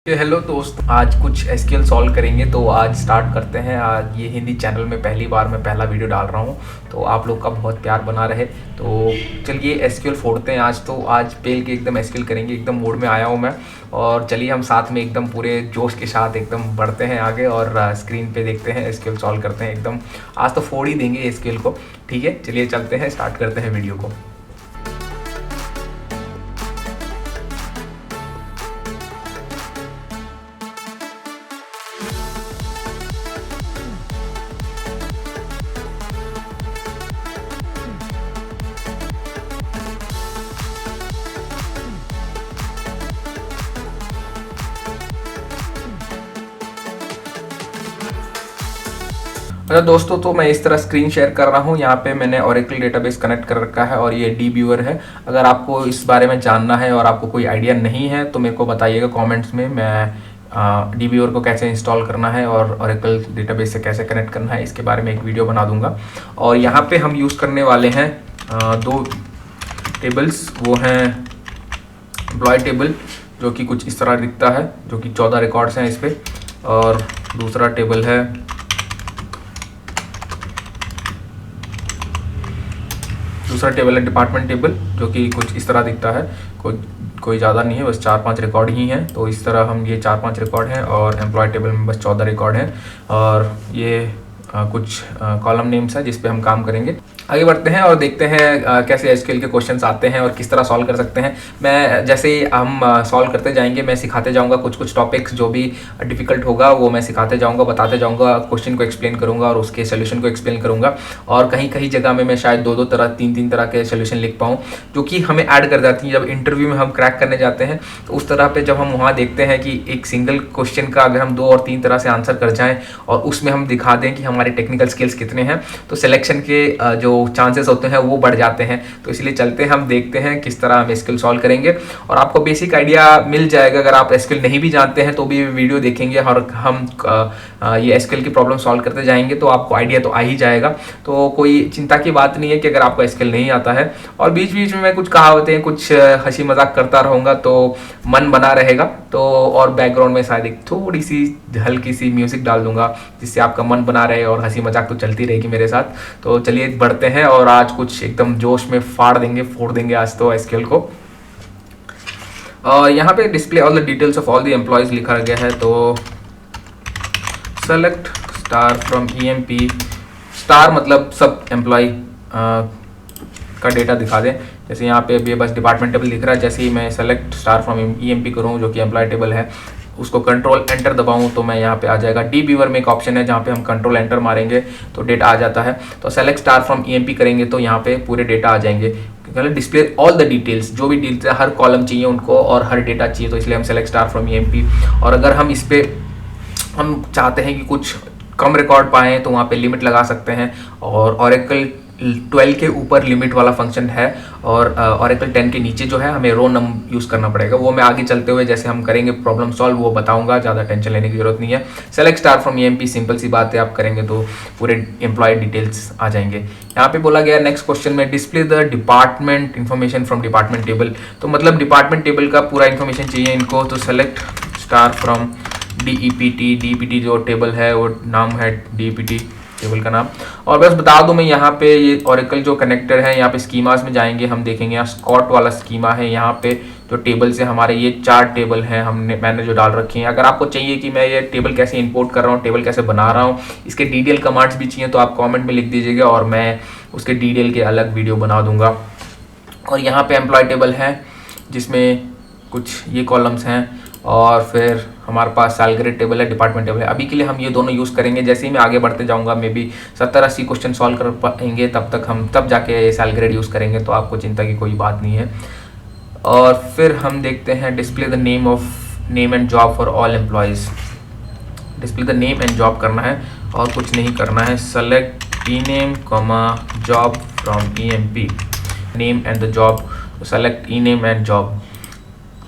Hello दोस्त, आज कुछ एसक्यूएल सॉल्व करेंगे। तो आज स्टार्ट करते हैं। आज ये हिंदी चैनल में पहली बार मैं पहला वीडियो डाल रहा हूँ, तो आप लोग का बहुत प्यार बना रहे। तो चलिए एसक्यूएल फोड़ते हैं आज। तो आज पेल के एकदम एसक्यूएल करेंगे, एकदम मूड में आया हूँ मैं। और चलिए हम साथ में एकदम पूरे जोश के साथ एकदम बढ़ते हैं आगे और स्क्रीन पे देखते हैं, एसक्यूएल सॉल्व करते हैं एकदम। आज तो फोड़ ही देंगे एसक्यूएल को। ठीक है, चलिए चलते हैं, स्टार्ट करते हैं वीडियो को। अच्छा दोस्तों, तो मैं इस तरह स्क्रीन शेयर कर रहा हूँ। यहाँ पे मैंने ओरेकल डेटाबेस कनेक्ट कर रखा है और ये डी व्यूअर है। अगर आपको इस बारे में जानना है और आपको कोई आइडिया नहीं है तो मेरे को बताइएगा कमेंट्स में। मैं डी व्यूअर को कैसे इंस्टॉल करना है और ओरेकल डेटाबेस से कैसे कनेक्ट करना है इसके बारे में एक वीडियो बना दूंगा। और यहाँ पे हम यूज़ करने वाले हैं दो टेबल्स। वो हैं एम्प्लॉय टेबल, जो कि कुछ इस तरह दिखता है, जो कि 14 रिकॉर्ड्स हैं इस पर। और दूसरा टेबल है डिपार्टमेंट टेबल, जो कि कुछ इस तरह दिखता है। कोई ज़्यादा नहीं है, बस 4-5 रिकॉर्ड ही हैं। तो इस तरह हम ये 4-5 रिकॉर्ड हैं और एम्प्लॉय टेबल में बस 14 रिकॉर्ड हैं। और ये कुछ कॉलम नेम्स है जिस पे हम काम करेंगे। आगे बढ़ते हैं और देखते हैं कैसे एसक्यूएल के क्वेश्चंस आते हैं और किस तरह सॉल्व कर सकते हैं। मैं जैसे हम सॉल्व करते जाएंगे, मैं सिखाते जाऊंगा कुछ टॉपिक्स। जो भी डिफिकल्ट होगा वो मैं सिखाते जाऊंगा, बताते जाऊंगा, क्वेश्चन को एक्सप्लेन करूंगा और उसके सोल्यूशन को एक्सप्लेन करूंगा। और कहीं कहीं जगह में मैं शायद 2-2 तरह 3-3 तरह के सोल्यूशन लिख पाऊँ, जो कि हमें ऐड कर जाती है जब इंटरव्यू में हम क्रैक करने जाते हैं। तो उस तरह पर जब हम वहाँ देखते हैं कि एक सिंगल क्वेश्चन का अगर हम 2 और 3 तरह से आंसर कर जाएँ और उसमें हम दिखा दें कि हमारे टेक्निकल स्किल्स कितने हैं, तो सिलेक्शन के जो चांसेस होते हैं वो बढ़ जाते हैं। तो इसलिए चलते हैं, हम देखते हैं किस तरह हम एसक्यूएल सॉल्व करेंगे। और आपको बेसिक आइडिया मिल जाएगा। अगर आप एसक्यूएल नहीं भी जानते हैं तो भी वीडियो देखेंगे और हम ये एसक्यूएल की प्रॉब्लम सॉल्व करते जाएंगे तो आपको आइडिया तो आ ही जाएगा। तो कोई चिंता की बात नहीं है कि अगर आपको एसक्यूएल नहीं आता है। और बीच बीच में मैं कुछ कहावतें, कुछ हंसी मजाक करता रहूँगा तो मन बना रहेगा। तो और बैकग्राउंड में शायद एक थोड़ी सी हल्की सी म्यूजिक डाल दूंगा जिससे आपका मन बना रहे और हंसी मजाक तो चलती रहेगी मेरे साथ। तो चलिए बढ़ते हैं और आज कुछ एकदम जोश में फोड़ देंगे आज तो एसक्यूएल को। और यहाँ पे display all the details of all the employees लिखा गया है। तो select star from EMP. Star मतलब सब एम्प्लॉय का डेटा दिखा दें। जैसे यहाँ पे बस डिपार्टमेंट टेबल दिख रहा है। जैसे ही मैं सेलेक्ट स्टार फ्रॉम ईएमपी करूँ, जो कि एम्प्लॉय टेबल है, उसको कंट्रोल एंटर दबाऊं तो मैं यहाँ पे आ जाएगा। डी व्यूअर में एक ऑप्शन है जहाँ पे हम कंट्रोल एंटर मारेंगे तो डेटा आ जाता है। तो सेलेक्ट स्टार फ्रॉम ईएमपी करेंगे तो यहाँ पे पूरे डेटा आ जाएंगे। डिस्प्ले ऑल द डिटेल्स, जो भी डिटेल्स है, हर कॉलम चाहिए उनको और हर डेटा चाहिए, तो इसलिए हम सेलेक्ट स्टार फ्रॉम ईएमपी। और अगर हम इस पे हम चाहते हैं कि कुछ कम रिकॉर्ड पाएँ तो वहाँ पे लिमिट लगा सकते हैं। और ओरेकल 12 के ऊपर लिमिट वाला फंक्शन है और ओरेकल 10 के नीचे जो है हमें रो नम यूज़ करना पड़ेगा। वो मैं आगे चलते हुए जैसे हम करेंगे प्रॉब्लम सॉल्व वो बताऊंगा, ज़्यादा टेंशन लेने की जरूरत नहीं है। Select star from EMP, simple सी बात है, आप करेंगे तो पूरे एम्प्लॉय डिटेल्स आ जाएंगे। यहाँ पे बोला गया नेक्स्ट क्वेश्चन में display the department information from department table. तो मतलब डिपार्टमेंट टेबल का पूरा इन्फॉर्मेशन चाहिए इनको। तो सेलेक्ट स्टार फ्रॉम डीईपीटी जो टेबल है वो नाम है डीईपीटी टेबल का नाम। और बस बता दूं मैं यहाँ पे ये ओरेकल जो कनेक्टर है, यहाँ पे स्कीमास में जाएंगे, हम देखेंगे यहाँ स्कॉट वाला स्कीमा है। यहाँ पे जो टेबल से हमारे ये 4 टेबल हैं मैंने जो डाल रखी हैं। अगर आपको चाहिए कि मैं ये टेबल कैसे इंपोर्ट कर रहा हूँ, टेबल कैसे बना रहा हूँ, इसके डिटेल कमांड्स भी चाहिए तो आप कॉमेंट में लिख दीजिएगा और मैं उसके डिटेल के अलग वीडियो बना दूंगा। और यहाँ पे एम्प्लॉय टेबल है जिसमें कुछ ये कॉलम्स हैं और फिर हमारे पास सैलरी टेबल है, डिपार्टमेंट टेबल है। अभी के लिए हम ये दोनों यूज़ करेंगे। जैसे ही मैं आगे बढ़ते जाऊंगा, मे बी 70-80 क्वेश्चन सॉल्व कर पाएंगे तब जाके सैलरी यूज़ करेंगे, तो आपको चिंता की कोई बात नहीं है। और फिर हम देखते हैं display the name and job for all employees. Display the name and job करना है और कुछ नहीं करना है। Select E name job from EMP, name and the job, select E name and job.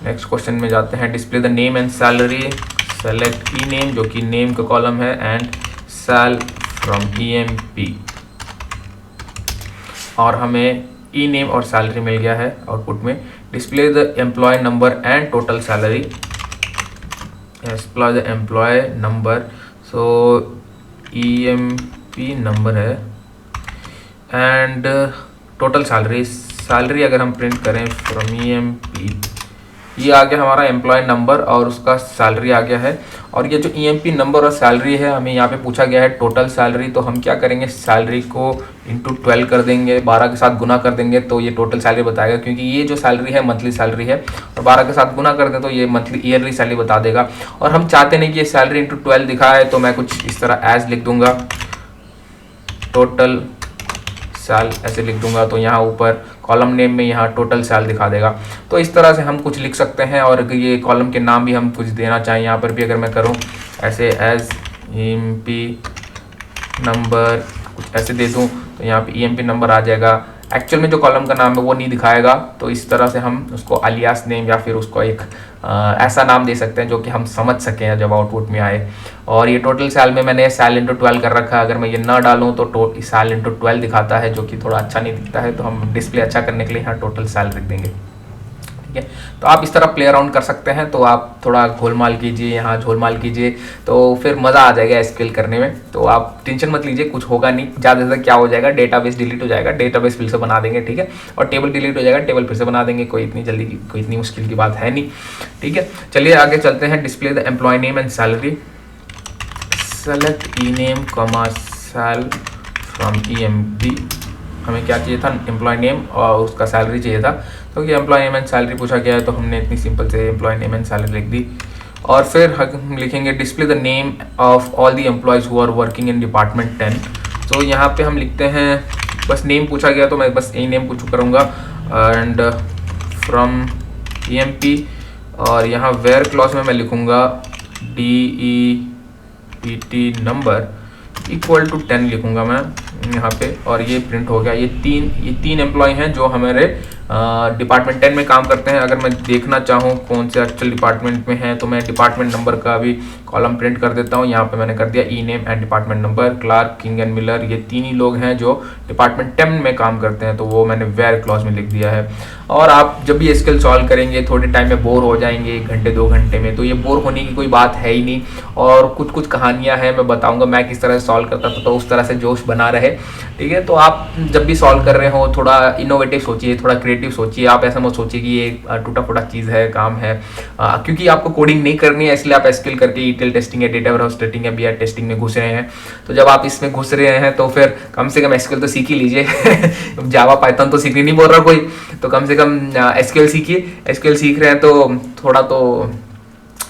Next question में जाते हैं display the name and salary. Select E name, जो कि नेम का कॉलम है, एंड सैल फ्रॉम ईएमपी। और हमें ई name और सैलरी मिल गया है आउटपुट में। Display the employee number and total salary. Employee the employee number, so EMP number है, एंड टोटल सैलरी अगर हम प्रिंट करें फ्रॉम EMP, ये आ गया हमारा एम्प्लॉय नंबर और उसका सैलरी आ गया है। और ये जो EMP नंबर और सैलरी है, हमें यहाँ पे पूछा गया है टोटल सैलरी, तो हम क्या करेंगे, सैलरी को इंटू 12 कर देंगे, 12 के साथ गुना कर देंगे तो ये टोटल सैलरी बताएगा, क्योंकि ये जो सैलरी है मंथली सैलरी है, और 12 के साथ गुना कर दें तो ये मंथली ईयरली सैलरी बता देगा। और हम चाहते नहीं कि ये सैलरी इंटू 12 दिखाए, तो मैं कुछ इस तरह एज लिख दूंगा, टोटल सैल ऐसे लिख दूंगा, तो यहाँ ऊपर कॉलम नेम में यहाँ टोटल सैल दिखा देगा। तो इस तरह से हम कुछ लिख सकते हैं। और ये कॉलम के नाम भी हम कुछ देना चाहें, यहाँ पर भी अगर मैं करूँ ऐसे एज EMP नंबर कुछ ऐसे दे दूँ, तो यहाँ पे EMP नंबर आ जाएगा। एक्चुअल में जो कॉलम का नाम है वो नहीं दिखाएगा, तो इस तरह से हम उसको अलियास नेम या फिर उसको एक ऐसा नाम दे सकते हैं जो कि हम समझ सकें जब आउटपुट में आए। और ये टोटल सैल में मैंने सैल इंटू 12 कर रखा है, अगर मैं ये ना डालूं तो सैल इंटू 12 दिखाता है, जो कि थोड़ा अच्छा नहीं दिखता है, तो हम डिस्प्ले अच्छा करने के लिए यहाँ टोटल सैल रख देंगे। ठीक है, तो आप इस तरह प्ले अराउंड कर सकते हैं। तो आप थोड़ा घोलमाल कीजिए, यहाँ झोलमाल कीजिए, तो फिर मज़ा आ जाएगा स्केल करने में। तो आप टेंशन मत लीजिए, कुछ होगा नहीं। ज़्यादा से ज़्यादा क्या हो जाएगा, डेटाबेस डिलीट हो जाएगा, डेटाबेस फिर से बना देंगे, ठीक है, और टेबल डिलीट हो जाएगा, टेबल फिर से बना देंगे। कोई इतनी जल्दी की, कोई इतनी मुश्किल की बात है नहीं। ठीक है, चलिए आगे चलते हैं। Display the employee name and salary, select ENAME comma sal from EMP। हमें क्या चाहिए था, एम्प्लॉय नेम और उसका सैलरी चाहिए था, तो कि एम्प्लॉय नेम एंड सैलरी पूछा गया है, तो हमने इतनी सिंपल से एम्प्लॉय नेम एंड सैलरी लिख दी। और फिर हम लिखेंगे display the name of all the employees who are working in department 10। तो यहाँ पे हम लिखते हैं, बस नेम पूछा गया तो मैं बस यही नेम पूछ करूँगा, एंड फ्रॉम EMP। और यहाँ वेयर क्लॉज में मैं लिखूँगा DEPT नंबर इक्वल टू 10 लिखूँगा मैं यहाँ पे, और ये प्रिंट हो गया। ये तीन एम्प्लॉय हैं जो हमारे डिपार्टमेंट 10 में काम करते हैं। अगर मैं देखना चाहूँ कौन से एक्चुअल डिपार्टमेंट में है, तो मैं डिपार्टमेंट नंबर का भी कॉलम प्रिंट कर देता हूँ। यहाँ पे मैंने कर दिया ENAME and department number, Clark, King and Miller, ये तीन ही लोग हैं जो डिपार्टमेंट 10 में काम करते हैं, तो वो मैंने वेयर क्लॉज में लिख दिया है। और आप जब भी स्किल सॉल्व करेंगे थोड़े टाइम में बोर हो जाएंगे, 1 घंटे 2 घंटे में, तो ये बोर होने की कोई बात है ही नहीं। और कुछ कहानियाँ हैं, मैं बताऊँगा मैं किस तरह से सॉल्व करता था, तो उस तरह से जोश बना रहे। ठीक है, तो आप जब भी सॉल्व कर रहे हो थोड़ा इनोवेटिव सोचिए, थोड़ा क्रिएटिव सोचिए। आप ऐसा मत सोचिए कि ये टूटा फूटा चीज़ है, काम है, क्योंकि आपको कोडिंग नहीं करनी है, इसलिए आप स्किल करके ETL टेस्टिंग या डेटा वेयरहाउस टेस्टिंग या BI टेस्टिंग में घुस रहे हैं। तो जब आप इसमें घुस रहे हैं तो फिर कम से कम SQL तो सीख ही लीजिए। जावा पाइथन तो सीखनी नहीं बोल रहा कोई, तो कम से कम SQL सीखिए। SQL सीख रहे हैं तो थोड़ा तो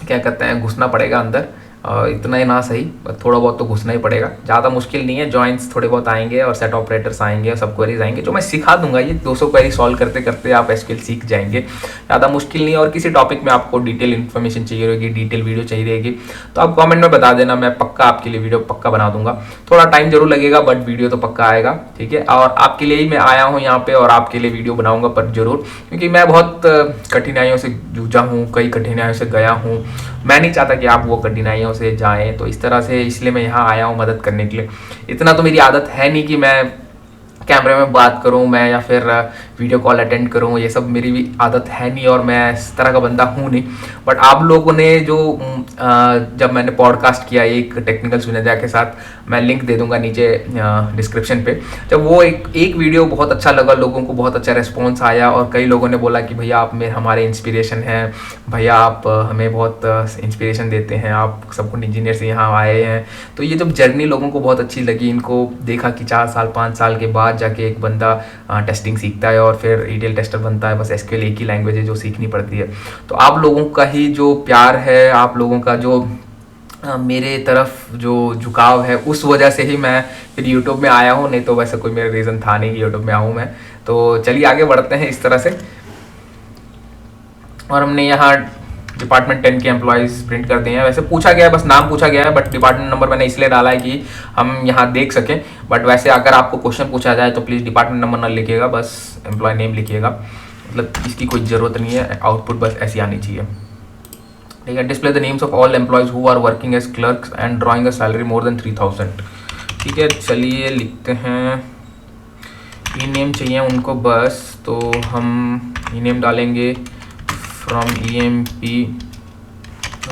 क्या कहते हैं, घुसना पड़ेगा अंदर, इतना ही ना सही, थोड़ा बहुत तो घुसना ही पड़ेगा। ज़्यादा मुश्किल नहीं है, जॉइंट्स थोड़े बहुत आएंगे और सेट ऑपरेटर्स आएंगे और सब क्वेरीज आएंगे, जो मैं सिखा दूंगा। ये 200 क्वेरी सॉल्व करते करते आप SQL सीख जाएंगे, ज़्यादा मुश्किल नहीं है। और किसी टॉपिक में आपको डिटेल इन्फॉर्मेशन चाहिए रहेगी, डिटेल वीडियो चाहिए रहेगी, तो आप कॉमेंट में बता देना, मैं पक्का आपके लिए वीडियो पक्का बना दूंगा। थोड़ा टाइम जरूर लगेगा, बट वीडियो तो पक्का आएगा। ठीक है, और आपके लिए ही मैं आया हूँ यहाँ पे, और आपके लिए वीडियो बनाऊंगा पर जरूर, क्योंकि मैं बहुत कठिनाइयों से जूझा हूँ, कई कठिनाइयों से गया हूँ। मैं नहीं चाहता कि आप वो कठिनाइयों से जाएं, तो इस तरह से इसलिए मैं यहाँ आया हूँ मदद करने के लिए। इतना तो मेरी आदत है नहीं कि मैं कैमरे में बात करूं मैं, या फिर वीडियो कॉल अटेंड करूं, ये सब मेरी भी आदत है नहीं, और मैं इस तरह का बंदा हूं नहीं। बट आप लोगों ने जो जब मैंने पॉडकास्ट किया एक टेक्निकल सुनेजा के साथ, मैं लिंक दे दूंगा नीचे डिस्क्रिप्शन पे, जब वो एक वीडियो बहुत अच्छा लगा, लोगों को बहुत अच्छा रिस्पॉन्स आया, और कई लोगों ने बोला कि भैया आप हमारे इंस्पिरेशन हैं, भैया आप हमें बहुत इंस्पिरेशन देते हैं, आप सब कुछ इंजीनियर से यहाँ आए हैं। तो ये जब जर्नी लोगों को बहुत अच्छी लगी, इनको देखा कि 4 साल 5 साल के बाद जाके एक बंदा टेस्टिंग सीखता है और फिर ETL टेस्टर बनता है। बस SQL एक ही लैंग्वेज है जो सीखनी पड़ती है। तो आप लोगों का ही जो प्यार है, आप लोगों का जो मेरे तरफ जो झुकाव है, उस वजह से ही मैं फिर यूट्यूब में आया हूँ, नहीं तो वैसे कोई मेरा रीज़न था नहीं कि यूट्यूब में आऊँ मैं। तो चलिए आगे बढ़ते हैं इस तरह से। और हमने यहाँ डिपार्टमेंट 10 के एम्प्लॉयज़ प्रिंट कर दिए हैं। वैसे पूछा गया है, बस नाम पूछा गया है, बट डिपार्टमेंट नंबर मैंने इसलिए डाला है कि हम यहाँ देख सकें। बट वैसे अगर आपको क्वेश्चन पूछा जाए तो प्लीज़ डिपार्टमेंट नंबर ना लिखिएगा, बस एम्प्लॉय नेम लिखिएगा। मतलब इसकी कोई ज़रूरत नहीं है, आउटपुट बस ऐसी आनी चाहिए। ठीक है, display the names of all employees who are working as clerks and drawing a salary more than 3000। ठीक है, चलिए लिखते हैं। ENAME चाहिए उनको बस, तो हम ENAME डालेंगे फ्रॉम EMP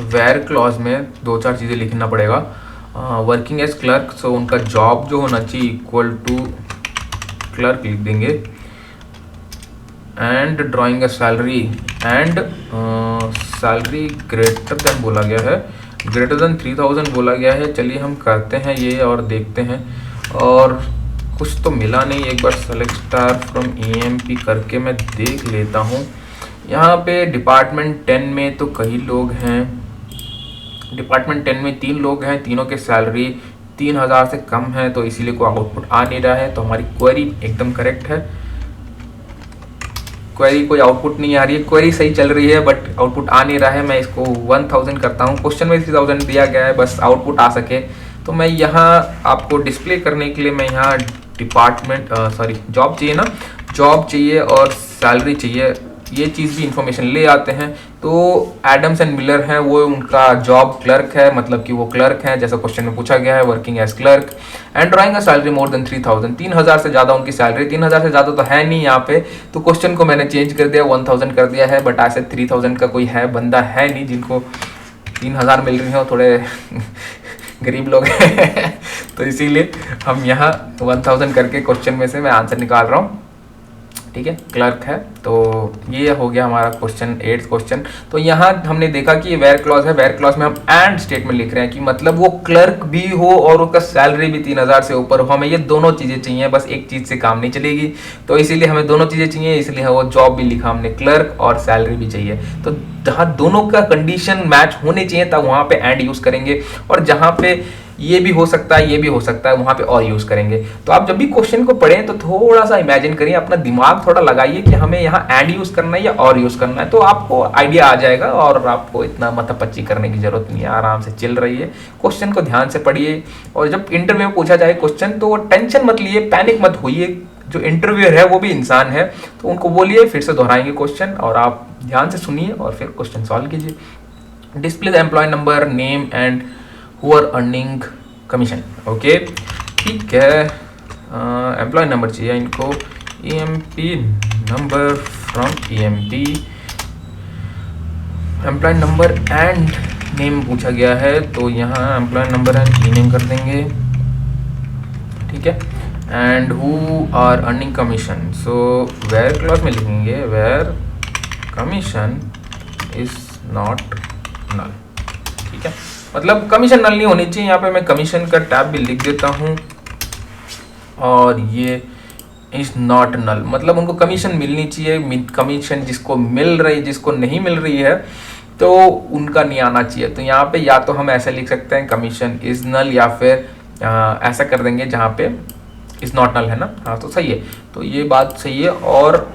वेयर क्लॉज में 2-4 चीज़ें लिखना पड़ेगा। वर्किंग एज क्लर्क, सो उनका जॉब जो होना चाहिए इक्वल टू क्लर्क लिख देंगे, and drawing a salary, and salary greater than बोला गया है, ग्रेटर देन 3000 बोला गया है। चलिए हम करते हैं ये और देखते हैं, और कुछ तो मिला नहीं। एक बार सेलेक्ट स्टार फ्रॉम EMP करके मैं देख लेता हूँ। यहाँ पे डिपार्टमेंट 10 में तो कई लोग हैं, डिपार्टमेंट 10 में 3 लोग हैं, तीनों के सैलरी 3000 से कम है, तो इसीलिए कोई आउटपुट आ नहीं रहा है। तो हमारी क्वेरी एकदम करेक्ट है, क्वेरी कोई आउटपुट नहीं आ रही है, क्वेरी सही चल रही है बट आउटपुट आ नहीं रहा है। मैं इसको 1000 करता हूँ, क्वेश्चन में 3000 दिया गया है, बस आउटपुट आ सके। तो मैं यहाँ आपको डिस्प्ले करने के लिए मैं यहाँ डिपार्टमेंट जॉब चाहिए ना, जॉब चाहिए और सैलरी चाहिए, ये चीज़ भी इंफॉर्मेशन ले आते हैं। तो एडम्स एंड मिलर हैं, वो उनका जॉब क्लर्क है, मतलब कि वो क्लर्क हैं जैसा क्वेश्चन में पूछा गया है, working as clerk and drawing a salary more than 3000, 3000 से ज़्यादा उनकी सैलरी, 3000 से ज़्यादा तो है नहीं यहाँ पे, तो क्वेश्चन को मैंने चेंज कर दिया, 1000 कर दिया है। बट ऐसे 3000 का कोई है बंदा है नहीं जिनको 3000 मिल रही हो, थोड़े गरीब लोग हैं तो इसीलिए हम यहाँ 1000 करके क्वेश्चन में से मैं आंसर निकाल रहा हूँ। ठीक है, क्लर्क है। तो ये हो गया हमारा क्वेश्चन 8th क्वेश्चन। तो यहाँ हमने देखा कि ये वेयर क्लॉज है, वेयर क्लॉज में हम एंड स्टेटमेंट लिख रहे हैं कि मतलब वो क्लर्क भी हो और उसका सैलरी भी 3000 से ऊपर हो, हमें ये दोनों चीज़ें चाहिए, बस एक चीज़ से काम नहीं चलेगी। तो इसीलिए हमें दोनों चीज़ें चाहिए, इसलिए वो जॉब भी लिखा हमने, क्लर्क और सैलरी भी चाहिए। तो जहाँ दोनों का कंडीशन मैच होने चाहिए तब वहाँ पे एंड यूज़ करेंगे, और जहाँ पे ये भी हो सकता है, ये भी हो सकता है, वहाँ पे और यूज़ करेंगे। तो आप जब भी क्वेश्चन को पढ़ें तो थोड़ा सा इमेजिन करिए, अपना दिमाग थोड़ा लगाइए कि हमें यहाँ एंड यूज़ करना है या और यूज़ करना है, तो आपको आइडिया आ जाएगा और आपको इतना मतपच्ची करने की जरूरत नहीं है, आराम से चिल रही है, क्वेश्चन को ध्यान से पढ़िए। और जब इंटरव्यू में पूछा जाए क्वेश्चन तो टेंशन मत लिए, पैनिक मत होइए, जो इंटरव्यूअर है वो भी इंसान है, तो उनको बोलिए, फिर से दोहराएंगे क्वेश्चन और आप ध्यान से सुनिए और फिर क्वेश्चन सॉल्व कीजिए। Display the employee number, name and who are earning commission. Okay, ठीक है, एम्प्लॉय नंबर चाहिए इनको, EMP number from EMP, employee number and name पूछा गया है, तो यहाँ एम्प्लॉय नंबर एंड नेम कर देंगे। ठीक है, and who are earning commission, so where clause में लिखेंगे where commission is not null. ठीक है, मतलब कमीशन नल नहीं होनी चाहिए। यहाँ पे मैं कमीशन का टैब भी लिख देता हूँ, और ये इज नॉट नल, मतलब उनको कमीशन मिलनी चाहिए। कमीशन जिसको मिल रही, जिसको नहीं मिल रही है तो उनका नहीं आना चाहिए। तो यहाँ पे या तो हम ऐसे लिख सकते हैं कमीशन इज नल, या फिर ऐसा कर देंगे जहाँ पे इज नॉट नल है ना, हाँ तो सही है, तो ये बात सही है। और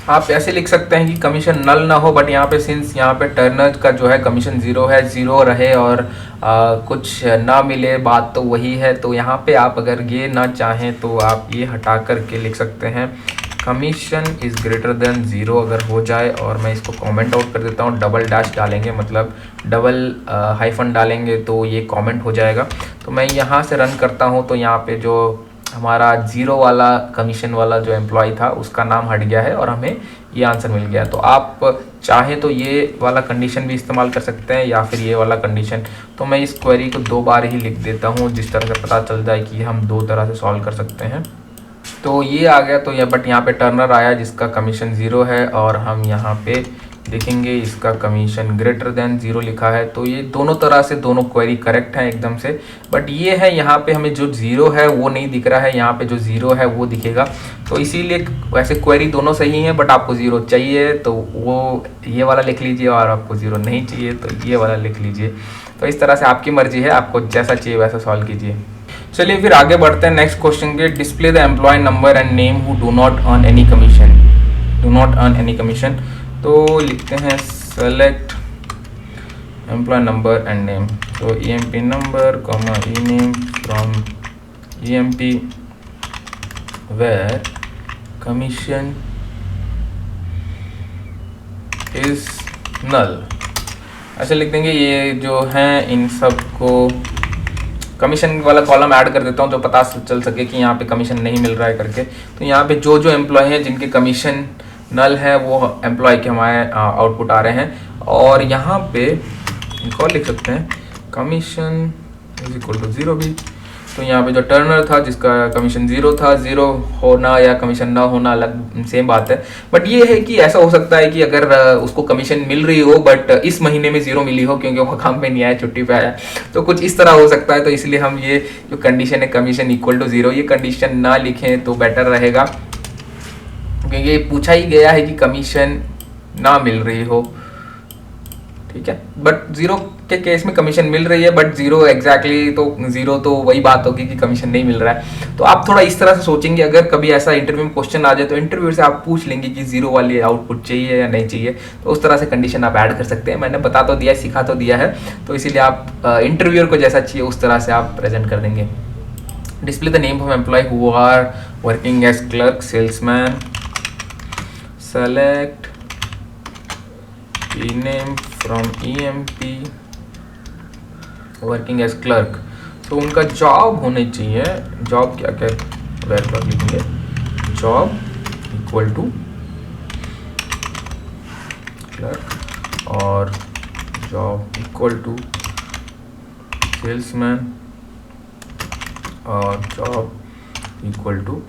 आप ऐसे लिख सकते हैं कि कमीशन नल ना हो, बट यहाँ पे सिंस यहाँ पे टर्नर का जो है कमीशन 0 है, 0 रहे और कुछ ना मिले, बात तो वही है। तो यहाँ पे आप अगर ये ना चाहें तो आप ये हटा करके लिख सकते हैं कमीशन इज़ ग्रेटर देन 0 अगर हो जाए, और मैं इसको कमेंट आउट कर देता हूँ, डबल डैश डालेंगे, मतलब डबल हाइफन डालेंगे तो ये कमेंट हो जाएगा। तो मैं यहाँ से रन करता हूँ, तो यहाँ पे जो हमारा 0 वाला कमीशन वाला जो एम्प्लॉय था उसका नाम हट गया है और हमें ये आंसर मिल गया। तो आप चाहें तो ये वाला कंडीशन भी इस्तेमाल कर सकते हैं या फिर ये वाला कंडीशन। तो मैं इस क्वेरी को 2 बार ही लिख देता हूँ जिस तरह से पता चल जाए कि हम 2 तरह से सॉल्व कर सकते हैं। तो ये आ गया, तो ये बट यहाँ पे टर्नर आया जिसका कमीशन 0 है, और हम यहाँ पे देखेंगे इसका कमीशन ग्रेटर देन 0 लिखा है। तो ये दोनों तरह से दोनों क्वेरी करेक्ट है एकदम से, बट ये है यहाँ पे हमें जो 0 है वो नहीं दिख रहा है, यहाँ पे जो 0 है वो दिखेगा। तो इसीलिए वैसे क्वेरी दोनों सही है, बट आपको 0 चाहिए तो वो ये वाला लिख लीजिए, और आपको 0 नहीं चाहिए तो ये वाला लिख लीजिए। तो इस तरह से आपकी मर्जी है, आपको जैसा चाहिए वैसा सॉल्व कीजिए। चलिए फिर आगे बढ़ते हैं नेक्स्ट क्वेश्चन के। Display the employee number and name who do not earn any commission, do not earn any commission. तो लिखते हैं select employee number and name, तो EMP number comma E name from EMP where commission is null, ऐसे लिख देंगे। ये जो हैं इन सब को कमीशन वाला कॉलम ऐड कर देता हूँ, जो पता चल सके कि यहाँ पे कमीशन नहीं मिल रहा है करके। तो यहाँ पे जो जो एम्प्लॉय हैं जिनके कमीशन नल है वो एम्प्लॉय के हमारे आउटपुट आ रहे हैं, और यहाँ पे एक और लिख सकते हैं कमीशन इज इक्वल टू 0 भी। तो यहाँ पे जो टर्नर था जिसका कमीशन 0 था, 0 होना या कमीशन ना होना अलग सेम बात है। बट ये है कि ऐसा हो सकता है कि अगर उसको कमीशन मिल रही हो बट इस महीने में 0 मिली हो क्योंकि वो काम पे नहीं आया, छुट्टी पे आया, तो कुछ इस तरह हो सकता है। तो इसलिए हम ये जो कंडीशन है कमीशन इक्वल टू 0, ये कंडीशन ना लिखें तो बेटर रहेगा, क्योंकि ये पूछा ही गया है कि कमीशन ना मिल रही हो, ठीक है। बट 0 के केस में कमीशन मिल रही है, बट 0 एग्जैक्टली तो 0 तो वही बात होगी कि कमीशन नहीं मिल रहा है। तो आप थोड़ा इस तरह से सोचेंगे, अगर कभी ऐसा इंटरव्यू में क्वेश्चन आ जाए तो इंटरव्यू से आप पूछ लेंगे कि 0 वाली आउटपुट चाहिए या नहीं चाहिए, तो उस तरह से कंडीशन आप ऐड कर सकते हैं। मैंने बता तो दिया, सिखा तो दिया है, तो इसीलिए आप इंटरव्यूअर को जैसा चाहिए उस तरह से आप प्रेजेंट कर देंगे। Display the name of employee who are working as clerk, salesman, select name from EMP working as clerk. तो उनका जॉब होने चाहिए, जॉब क्या क्या वेर पर लिखेंगे, जॉब इक्वल टू क्लर्क और जॉब इक्वल टू सेल्समैन और जॉब इक्वल टू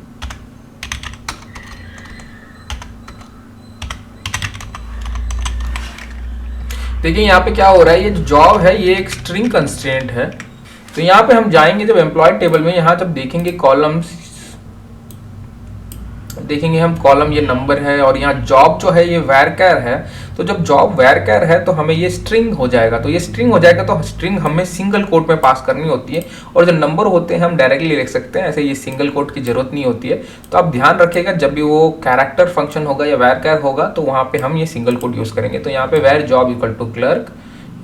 देखिए यहाँ पे क्या हो रहा है, ये जो जॉब है ये एक स्ट्रिंग कंस्ट्रेंट है। तो यहाँ पे हम जाएंगे जब एम्प्लॉय टेबल में, यहाँ जब देखेंगे कॉलम्स, देखेंगे हम कॉलम ये नंबर है और यहाँ जॉब जो है ये वैरकर है। तो जब जॉब वैरकर है तो हमें ये स्ट्रिंग हो जाएगा, तो ये स्ट्रिंग हो जाएगा तो स्ट्रिंग हमें सिंगल कोट में पास करनी होती है, और जो नंबर होते हैं हम डायरेक्टली लिख सकते हैं, ऐसे ये सिंगल कोट की जरूरत नहीं होती है। तो आप ध्यान रखिएगा जब भी वो कैरेक्टर फंक्शन होगा या वैरकर होगा तो वहाँ पे हम ये सिंगल कोट यूज करेंगे। तो यहाँ पे वैर जॉब इक्वल टू क्लर्क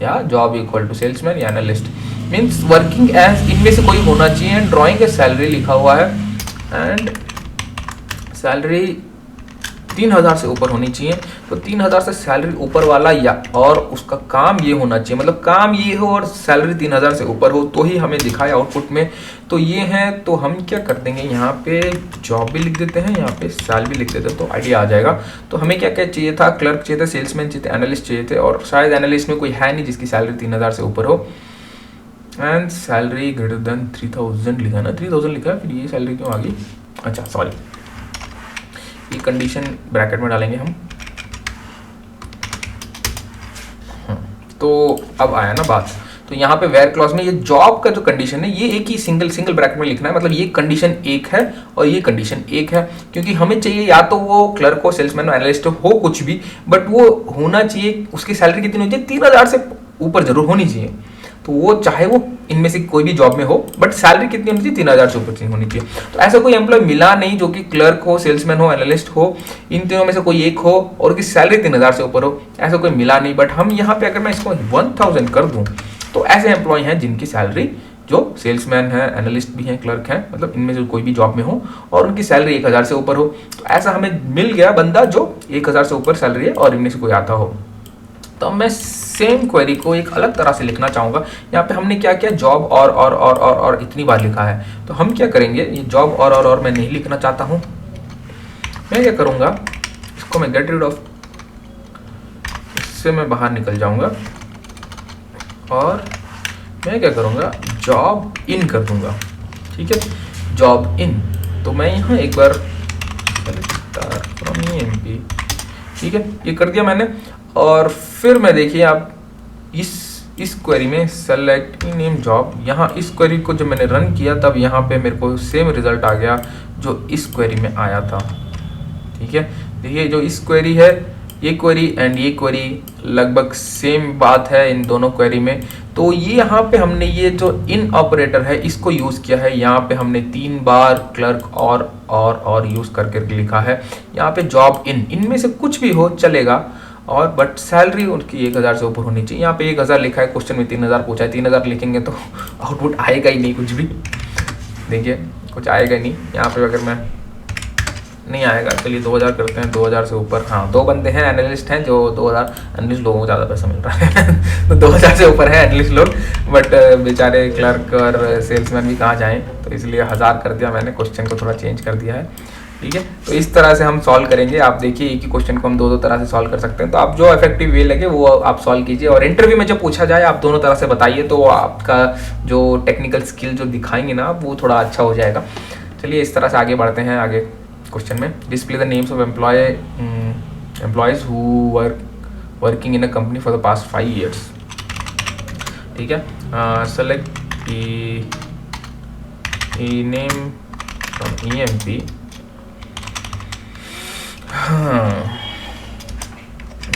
या जॉब इक्वल टू सेल्समैन या एनालिस्ट, मीन्स वर्किंग एज, इनमें से कोई होना चाहिए। एंड ड्रॉइंग सैलरी लिखा हुआ है एंड सैलरी 3000 से ऊपर होनी चाहिए। तो 3000 से सैलरी ऊपर वाला या और उसका काम ये होना चाहिए, मतलब काम ये हो और सैलरी 3000 से ऊपर हो तो ही हमें दिखाए आउटपुट में। तो ये है, तो हम क्या कर देंगे, यहाँ पे जॉब भी लिख देते हैं, यहाँ पे सैल भी लिख देते हैं, तो आइडिया आ जाएगा। तो हमें क्या क्या चाहिए था, क्लर्क चाहिए था, सेल्समैन चाहिए थे, एनालिस्ट चाहिए थे, और शायद एनालिस्ट में कोई है नहीं जिसकी सैलरी 3000 से ऊपर हो। एंड सैलरी ग्रेटर देन 3000 लिखा ना, 3000 लिखा है, फिर ये सैलरी क्यों आ गई, अच्छा सॉरी, ये कंडीशन ब्रैकेट में डालेंगे हम। तो अब आया ना बात, तो यहाँ पे वेयर क्लॉज में ये जॉब का जो कंडीशन है ये एक ही सिंगल ब्रैकेट में लिखना है, मतलब ये कंडीशन 1 है और ये कंडीशन 1 है, क्योंकि हमें चाहिए या तो वो क्लर्क हो, सेल्समैन हो, एनालिस्ट हो, कुछ भी, बट वो होना चाहिए, उसकी सैलरी कितनी होनी चाहिए, 3000 से ऊपर जरूर होनी चाहिए। तो वो चाहे वो इनमें से कोई भी जॉब में हो, बट सैलरी कितनी होनी चाहिए, 3000 से ऊपर होनी चाहिए। तो ऐसा कोई एम्प्लॉय मिला नहीं जो कि क्लर्क हो, सेल्समैन हो, एनालिस्ट हो, इन तीनों में से कोई एक हो और उसकी सैलरी 3000 से ऊपर हो, ऐसा कोई मिला नहीं। बट हम यहाँ पे अगर मैं इसको 1000 कर दूं तो ऐसे एम्प्लॉय हैं जिनकी सैलरी, जो सेल्समैन है, एनालिस्ट भी हैं, क्लर्क हैं, मतलब इनमें से कोई भी जॉब में हो और उनकी सैलरी 1000 से ऊपर हो। तो ऐसा हमें मिल गया बंदा जो 1000 से ऊपर सैलरी है और इनमें से कोई आता हो। तो अब मैं सेम क्वेरी को एक अलग तरह से लिखना चाहूँगा। यहाँ पे हमने क्या किया, जॉब और इतनी बार लिखा है, तो हम क्या करेंगे, ये जॉब और मैं नहीं लिखना चाहता हूँ। मैं क्या करूँगा, इसको मैं गेट रिड ऑफ, इससे मैं बाहर निकल जाऊँगा और मैं क्या करूँगा, जॉब इन कर दूँगा, ठीक है, जॉब इन। तो मैं यहाँ एक बार फ्रॉम EMP, ठीक है, ये कर दिया मैंने। और फिर मैं देखिए आप इस क्वेरी में सेलेक्ट नेम जॉब, यहाँ इस क्वेरी को जब मैंने रन किया तब यहाँ पे मेरे को सेम रिजल्ट आ गया जो इस क्वेरी में आया था, ठीक है। देखिए जो इस क्वेरी है, ये क्वेरी एंड ये क्वेरी लगभग सेम बात है इन दोनों क्वेरी में। तो ये यहाँ पे हमने ये जो इन ऑपरेटर है इसको यूज़ किया है, यहाँ पे हमने 3 बार क्लर्क और यूज़ करके लिखा है। यहाँ पे जॉब इन, इनमें से कुछ भी हो चलेगा, और बट सैलरी उनकी 1000 से ऊपर होनी चाहिए। यहाँ पे 1000 लिखा है, क्वेश्चन में 3000 पूछा है, 3000 लिखेंगे तो आउटपुट आएगा ही नहीं, कुछ भी देखिए कुछ आएगा ही नहीं। यहाँ पे अगर मैं नहीं आएगा, चलिए 2000 करते हैं, 2000 से ऊपर, हाँ 2 बंदे हैं एनालिस्ट हैं जो 2000, एनालिस्ट लोगों को ज़्यादा पैसा मिल रहा है तो 2000 से ऊपर है एनालिस्ट लोग, बट बेचारे क्लर्क और सेल्समैन भी कहाँ जाएँ, तो इसलिए 1000 कर दिया मैंने, क्वेश्चन को थोड़ा चेंज कर दिया है। ठीक है। तो इस तरह से हम सॉल्व करेंगे। आप देखिए एक ही क्वेश्चन को हम दो तरह से सॉल्व कर सकते हैं, तो आप जो इफेक्टिव वे लगे वो आप सॉल्व कीजिए, और इंटरव्यू में जब पूछा जाए आप दोनों तरह से बताइए, तो आपका जो टेक्निकल स्किल जो दिखाएंगे ना वो थोड़ा अच्छा हो जाएगा। चलिए इस तरह से आगे बढ़ते हैं। आगे क्वेश्चन में display the names of employees who working in a company for the past 5 years। ठीक है, select a name from EMP। हाँ,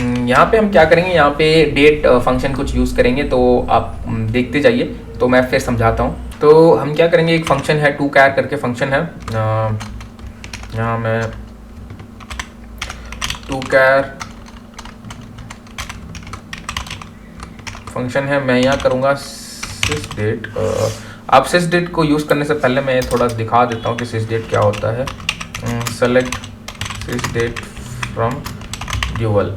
यहाँ पे हम क्या करेंगे, यहाँ पे डेट फंक्शन कुछ यूज़ करेंगे, तो आप देखते जाइए, तो मैं फिर समझाता हूँ। तो हम क्या करेंगे, एक फंक्शन है toChar करके फंक्शन है, यहाँ मैं toChar फंक्शन है, मैं यहाँ करूँगा sysdate। आप sysdate को यूज़ करने से पहले मैं थोड़ा दिखा देता हूँ कि sysdate क्या होता है। सेलेक्ट sysdate फ्रॉम ड्यूअल,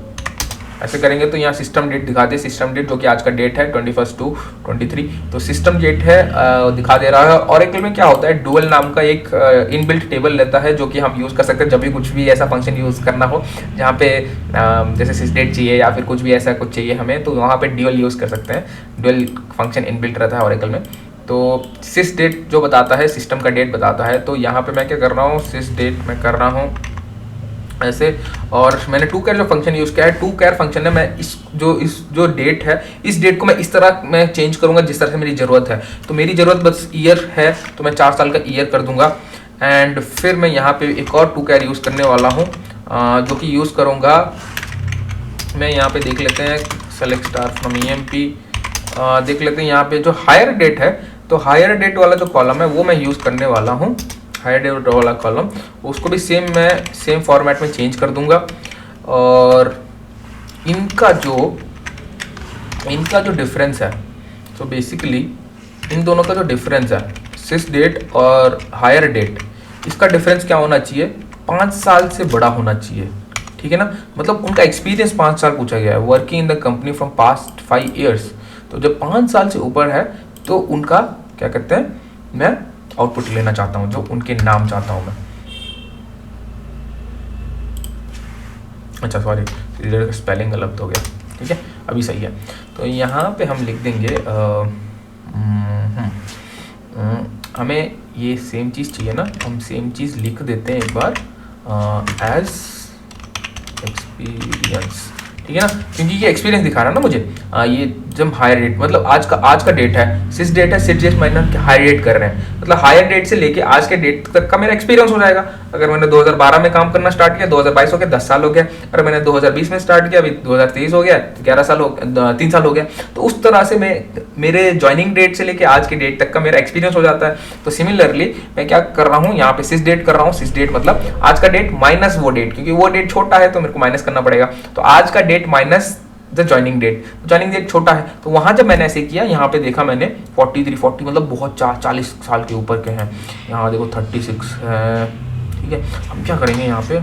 ऐसे करेंगे तो यहाँ सिस्टम डेट दिखा दे, सिस्टम डेट जो कि आज का डेट है 21/2/23, तो सिस्टम डेट है दिखा दे रहा है। ऑरेकल में क्या होता है, डुअल नाम का एक इनबिल्ट टेबल लेता है जो कि हम यूज़ कर सकते हैं जब भी कुछ भी ऐसा फंक्शन यूज़ करना हो जहाँ पे जैसे सिसडेट चाहिए या फिर कुछ भी ऐसा कुछ चाहिए हमें, तो वहाँ पे ड्यूअल यूज़ कर सकते हैं। ड्यूअल फंक्शन इनबिल्ट रहता है ऑरेकल में। तो सिसडेट जो बताता है सिस्टम का डेट बताता है, तो यहाँ पे मैं क्या कर रहा हूँ, सिसडेट मैं कर रहा हूँ ऐसे, और मैंने toChar जो फंक्शन यूज़ किया है, toChar फंक्शन है, मैं इस जो डेट है, इस डेट को मैं इस तरह मैं चेंज करूँगा जिस तरह से मेरी ज़रूरत है। तो मेरी ज़रूरत बस ईयर है, तो मैं 4 साल का ईयर कर दूंगा। एंड फिर मैं यहाँ पे एक और toChar यूज़ करने वाला हूँ, जो कि यूज़ करूँगा मैं यहाँ पे देख लेते हैं, सेलेक्ट स्टार फ्रॉम EMP, देख लेते हैं यहाँ पे जो हायर डेट है, तो हायर डेट वाला जो कॉलम है वो मैं यूज़ करने वाला हूँ, हायर डेट वाला कॉलम, उसको भी मैं सेम फॉर्मेट में चेंज कर दूंगा। और इनका जो डिफरेंस है, तो बेसिकली इन दोनों का जो डिफरेंस है, सिस डेट और हायर डेट, इसका डिफरेंस क्या होना चाहिए, 5 साल से बड़ा होना चाहिए। ठीक है ना, मतलब उनका एक्सपीरियंस 5 साल पूछा गया है, working in the company from past 5 years। तो जब 5 साल से ऊपर है तो उनका क्या कहते हैं, मैं आउटपुट लेना चाहता हूं, जो उनके नाम चाहता हूं मैं। अच्छा सॉरी, स्पेलिंग गलत हो गया। ठीक है, अभी सही है। तो यहाँ पे हम लिख देंगे हमें ये सेम चीज़ चाहिए ना, हम सेम चीज़ लिख देते हैं एक बार, एज एक्सपीरियंस। ठीक है ना, क्योंकि ये एक्सपीरियंस दिखा रहा है ना मुझे। ये जब हायर डेट मतलब आज का डेट है, सिस डेट है, सिस डेट मैंने हायर डेट कर रहे हैं, मतलब हायर डेट से लेके आज के डेट तक का मेरा एक्सपीरियंस हो जाएगा। अगर मैंने 2012 में काम करना स्टार्ट किया, 2022 हो गया, 10 साल हो गया। अगर मैंने 2020 में स्टार्ट किया, अभी 2023 हो गया, 11 साल हो, 3 साल हो गया। तो उस तरह से मेरे ज्वाइनिंग डेट से लेके आज के डेट तक का मेरा एक्सपीरियंस हो जाता है। तो सिमिलरली मैं क्या कर रहा हूँ, यहाँ पे सिस डेट कर रहा हूँ। सिस डेट मतलब आज का डेट माइनस वो डेट, क्योंकि वो डेट छोटा है तो मेरे को माइनस करना पड़ेगा। तो आज का date minus the joining date, joining date छोटा है, तो वहां जब मैंने ऐसे किया, यहाँ पे देखा मैंने 40 मतलब बहुत 40 साल के ऊपर के हैं। यहाँ देखो 36 है। ठीक है, हम क्या करेंगे, यहाँ पे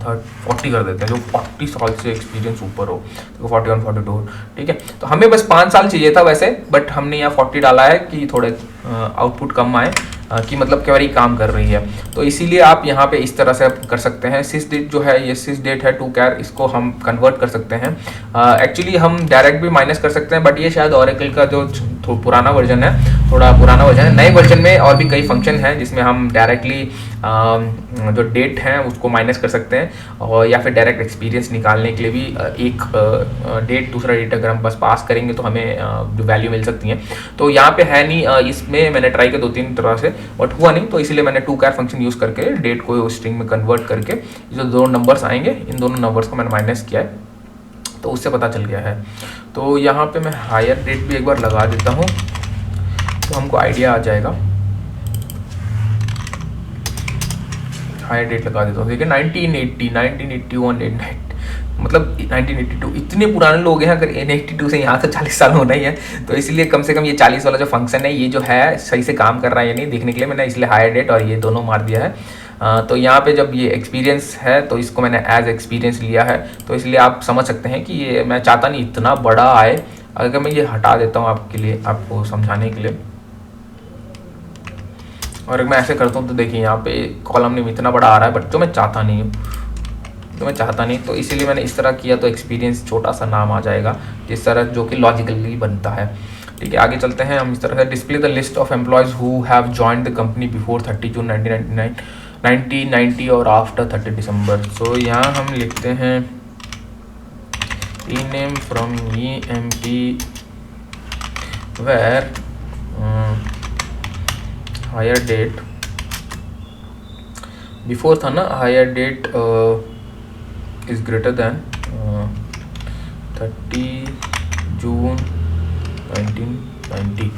40 कर देते हैं, जो 40 साल से एक्सपीरियंस ऊपर हो, तो 41 42। ठीक है, तो हमें बस 5 साल चाहिए था वैसे, बट हमने यहाँ 40 डाला है कि थोड़े आउटपुट कम आए, कि मतलब क्या काम कर रही है। तो इसीलिए आप यहाँ पे इस तरह से कर सकते हैं। सिस डेट जो है, ये सिस डेट है toChar, इसको हम कन्वर्ट कर सकते हैं। एक्चुअली हम डायरेक्ट भी माइनस कर सकते हैं, बट ये शायद ऑरेकल का जो पुराना वर्जन है, थोड़ा पुराना वर्जन है। नए वर्जन में और भी कई फंक्शन हैं जिसमें हम डायरेक्टली जो डेट है उसको माइनस कर सकते हैं, और या फिर डायरेक्ट एक्सपीरियंस निकालने के लिए भी एक डेट दूसरा डेट अगर हम बस पास करेंगे तो हमें जो वैल्यू मिल सकती है। तो यहाँ पे है नहीं, इसमें मैंने ट्राई किया 2-3 तरह से, बट हुआ नहीं, तो इसीलिए मैंने toChar फंक्शन यूज़ करके डेट को स्ट्रिंग में कन्वर्ट करके जो दो नंबर्स आएंगे, इन दोनों नंबर्स को मैंने माइनस किया है, तो उससे पता चल गया है। तो यहाँ पे मैं हायर डेट भी एक बार लगा देता हूँ, तो हमको आइडिया आ जाएगा। हायर डेट लगा देता हूँ, देखिए 1980, 1981, मतलब 1982, इतने पुराने लोग हैं। अगर 1982 से यहाँ तो 40 साल होना ही है, तो इसलिए कम से कम ये 40 वाला जो फंक्शन है, ये जो है सही से काम कर रहा है या नहीं देखने के लिए मैंने इसलिए हायर डेट और ये दोनों मार दिया है। तो यहाँ पे जब ये एक्सपीरियंस है तो इसको मैंने एज एक्सपीरियंस लिया है, तो इसलिए आप समझ सकते हैं कि ये मैं चाहता नहीं इतना बड़ा आए। अगर मैं ये हटा देता हूँ आपके लिए, आपको समझाने के लिए, और मैं ऐसे करता हूँ तो देखिए यहाँ पे कॉलम नेम इतना बड़ा आ रहा है, बट जो मैं चाहता नहीं हूँ, तो इसीलिए मैंने इस तरह किया, तो एक्सपीरियंस छोटा सा नाम आ जाएगा जिस तरह, जो कि लॉजिकली बनता है। ठीक है, आगे चलते हैं हम। इस तरह से display the list of employees who have joined the company before 30 June 1990 और आफ्टर 30 दिसंबर। सो यहाँ हम लिखते हैं rename from EMP where hire date before था ना, hire date is greater than 30 June 1990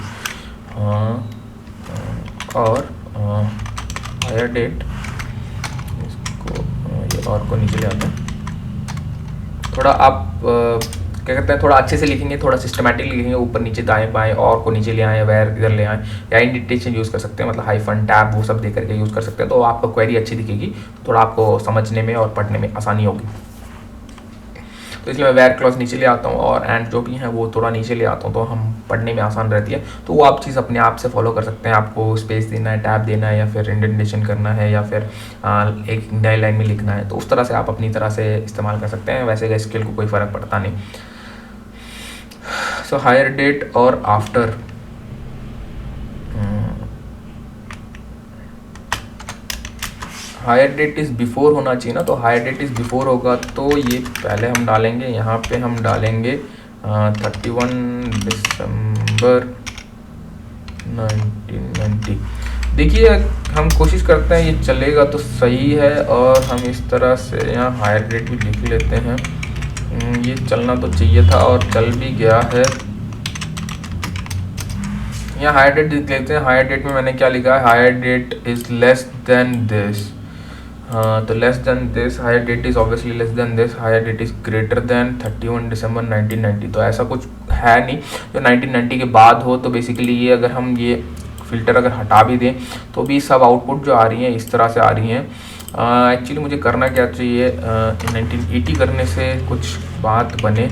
और हायर डेट, इसको ये और को नीचे ले आते हैं। थोड़ा आप क्या कहते हैं, थोड़ा अच्छे से लिखेंगे, थोड़ा सिस्टमैटिक लिखेंगे, ऊपर नीचे दाएं बाएं, और को नीचे ले आए, वेयर इधर ले आए, या इंडेंटेशन यूज़ कर सकते हैं, मतलब हाइफन टैब वो सब दे करके यूज़ कर सकते हैं, तो आपका क्वेरी अच्छी दिखेगी, थोड़ा आपको समझने में और पढ़ने में आसानी होगी। तो इसलिए मैं वेयर क्लॉज नीचे ले आता हूँ और एंड जो भी है वो थोड़ा नीचे ले आता हूँ, तो हम पढ़ने में आसान रहती है। तो वो आप चीज़ अपने आप से फॉलो कर सकते हैं, आपको स्पेस देना है, टैब देना है, या फिर इंडेंटेशन करना है, या फिर एक नई लाइन में लिखना है, तो उस तरह से आप अपनी तरह से इस्तेमाल कर सकते हैं। वैसे स्किल को कोई फ़र्क पड़ता नहीं। सो हायर डेट और after, hire date is before होना चाहिए ना, तो हायर डेट इज़ बिफोर होगा, तो ये पहले हम डालेंगे, यहाँ पे हम डालेंगे 31 दिसंबर 1990। देखिए हम कोशिश करते हैं ये चलेगा तो सही है, और हम इस तरह से यहाँ हायर डेट भी लिख लेते हैं। ये चलना तो चाहिए था और चल भी गया है। यहाँ हायर डेट लिख लेते हैं। हायर डेट में मैंने क्या लिखा है, hire date is less than this. तो less than this, hire date is obviously less than this, hire date is greater than 31 December 1990। तो ऐसा कुछ है नहीं जो 1990 के बाद हो। तो बेसिकली ये अगर हम ये फ़िल्टर अगर हटा भी दें तो भी सब आउटपुट जो आ रही हैं इस तरह से आ रही हैं। एक्चुअली मुझे करना क्या चाहिए, 1980 करने से कुछ बात बने।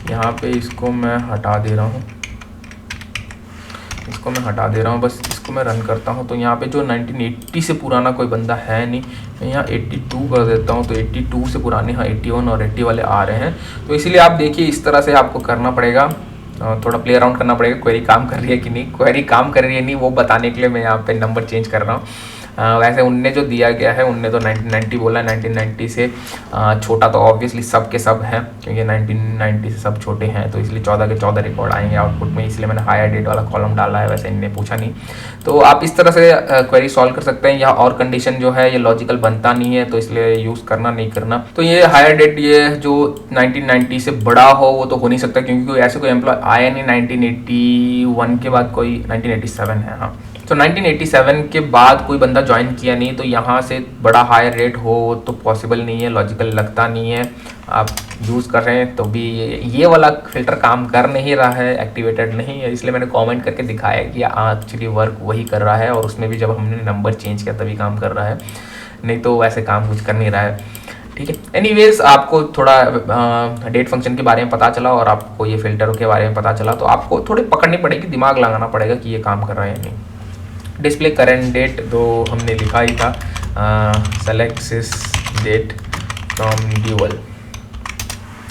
यहाँ पे इसको मैं हटा दे रहा हूँ, इसको मैं हटा दे रहा हूँ, बस इसको मैं रन करता हूँ। तो यहाँ पे जो 1980 से पुराना कोई बंदा है नहीं, मैं यहाँ 82 कर देता हूँ, तो 82 से पुराने यहाँ 81 और 80 वाले आ रहे हैं। तो इसीलिए आप देखिए इस तरह से आपको करना पड़ेगा, थोड़ा प्ले अराउंड करना पड़ेगा। क्वेरी काम कर रही है कि नहीं, क्वेरी काम कर रही है नहीं वो बताने के लिए मैं यहाँ पे नंबर चेंज कर रहा हूँ। वैसे उनने जो दिया गया है, उनने तो 1990 बोला है। 1990 से छोटा तो ऑब्वियसली सब के सब हैं, क्योंकि 1990 से सब छोटे हैं, तो इसलिए 14 के 14 रिकॉर्ड आएंगे आउटपुट में, इसलिए मैंने हायर डेट वाला कॉलम डाला है। वैसे इनने पूछा नहीं, तो आप इस तरह से क्वेरी सॉल्व कर सकते हैं। या और कंडीशन जो है ये लॉजिकल बनता नहीं है, तो इसलिए यूज़ करना नहीं करना। तो ये हायर डेट, ये जो 1990 से बड़ा हो वो तो हो नहीं सकता, क्योंकि ऐसे कोई एम्प्लॉय आया नहीं 1981 के बाद, कोई 1987 है। हाँ, तो 1987 के बाद कोई बंदा ज्वाइन किया नहीं, तो यहाँ से बड़ा हायर रेट हो तो पॉसिबल नहीं है, लॉजिकल लगता नहीं है। आप यूज़ कर रहे हैं तो भी ये वाला फ़िल्टर काम कर नहीं रहा है, एक्टिवेटेड नहीं है, इसलिए मैंने कमेंट करके दिखाया कि एक्चुअली वर्क वही कर रहा है, और उसमें भी जब हमने नंबर चेंज किया तभी काम कर रहा है, नहीं तो वैसे काम कुछ कर नहीं रहा है। ठीक है, एनीवेज आपको थोड़ा डेट फंक्शन के बारे में पता चला और आपको ये फ़िल्टर के बारे में पता चला, तो आपको थोड़ी पकड़नी पड़ेगी, दिमाग लगाना पड़ेगा कि ये काम कर रहा है या नहीं। डिस्प्ले करेंट डेट तो हमने लिखा ही था, select sys date from dual,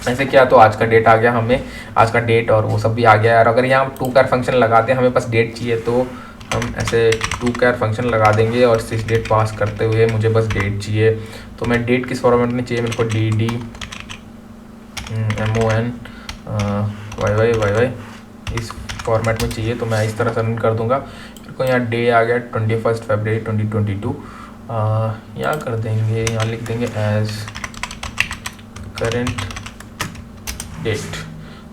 ऐसे किया तो आज का डेट आ गया, हमें आज का डेट और वो सब भी आ गया। और अगर यहाँ टू कैर फंक्शन लगाते हैं, हमें पास डेट चाहिए, तो हम ऐसे टू कैर फंक्शन लगा देंगे और सिस डेट पास करते हुए मुझे बस डेट चाहिए। तो मैं डेट किस फॉर्मेट में चाहिए, मेरे को DD MON YY इस फॉर्मेट में चाहिए, तो मैं इस तरह से रन कर दूंगा। मेरे को यहाँ डे आ गया 21 फरवरी 2022, यहाँ कर देंगे, यहाँ लिख देंगे एज करेंट डेट,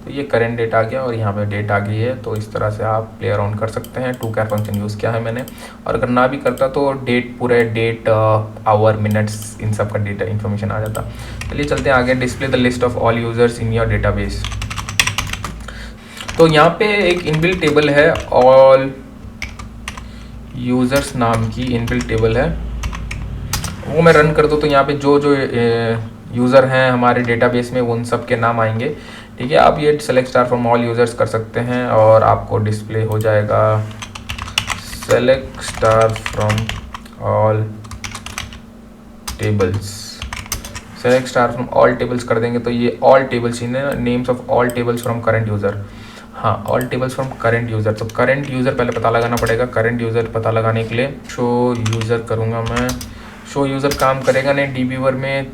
तो ये करेंट डेट आ गया और यहाँ पे डेट आ गई है। तो इस तरह से आप प्ले अराउंड कर सकते हैं। टू कैर फंक्शन यूज़ किया है मैंने, और अगर ना भी करता तो डेट पूरे डेट आवर मिनट्स इन सब का डेटा इन्फॉर्मेशन आ जाता। चलिए चलते हैं आगे। Display the list of all users in your database, तो यहाँ पे एक इनबिल्ट टेबल है, ऑल यूज़र्स नाम की इनबिल्ट टेबल है, वो मैं रन कर दूँ तो यहाँ पे जो जो यूज़र हैं हमारे डेटाबेस में उन सब के नाम आएंगे। ठीक है, आप ये select star from all users कर सकते हैं और आपको डिस्प्ले हो जाएगा select star from all tables, select star from all tables कर देंगे तो ये ऑल टेबल्स ही names of all tables from current user. हाँ, all tables from current user, तो करंट यूज़र पहले पता लगाना पड़ेगा। करंट यूज़र पता लगाने के लिए शो यूज़र करूँगा मैं। शो यूज़र काम करेगा नहीं डीबीवर में,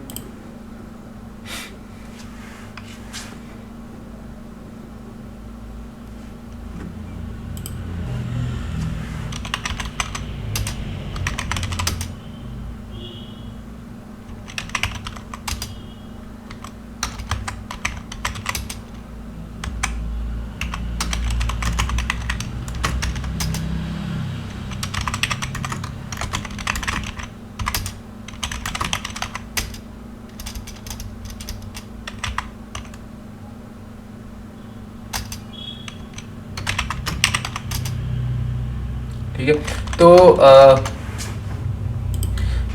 ठीक है। तो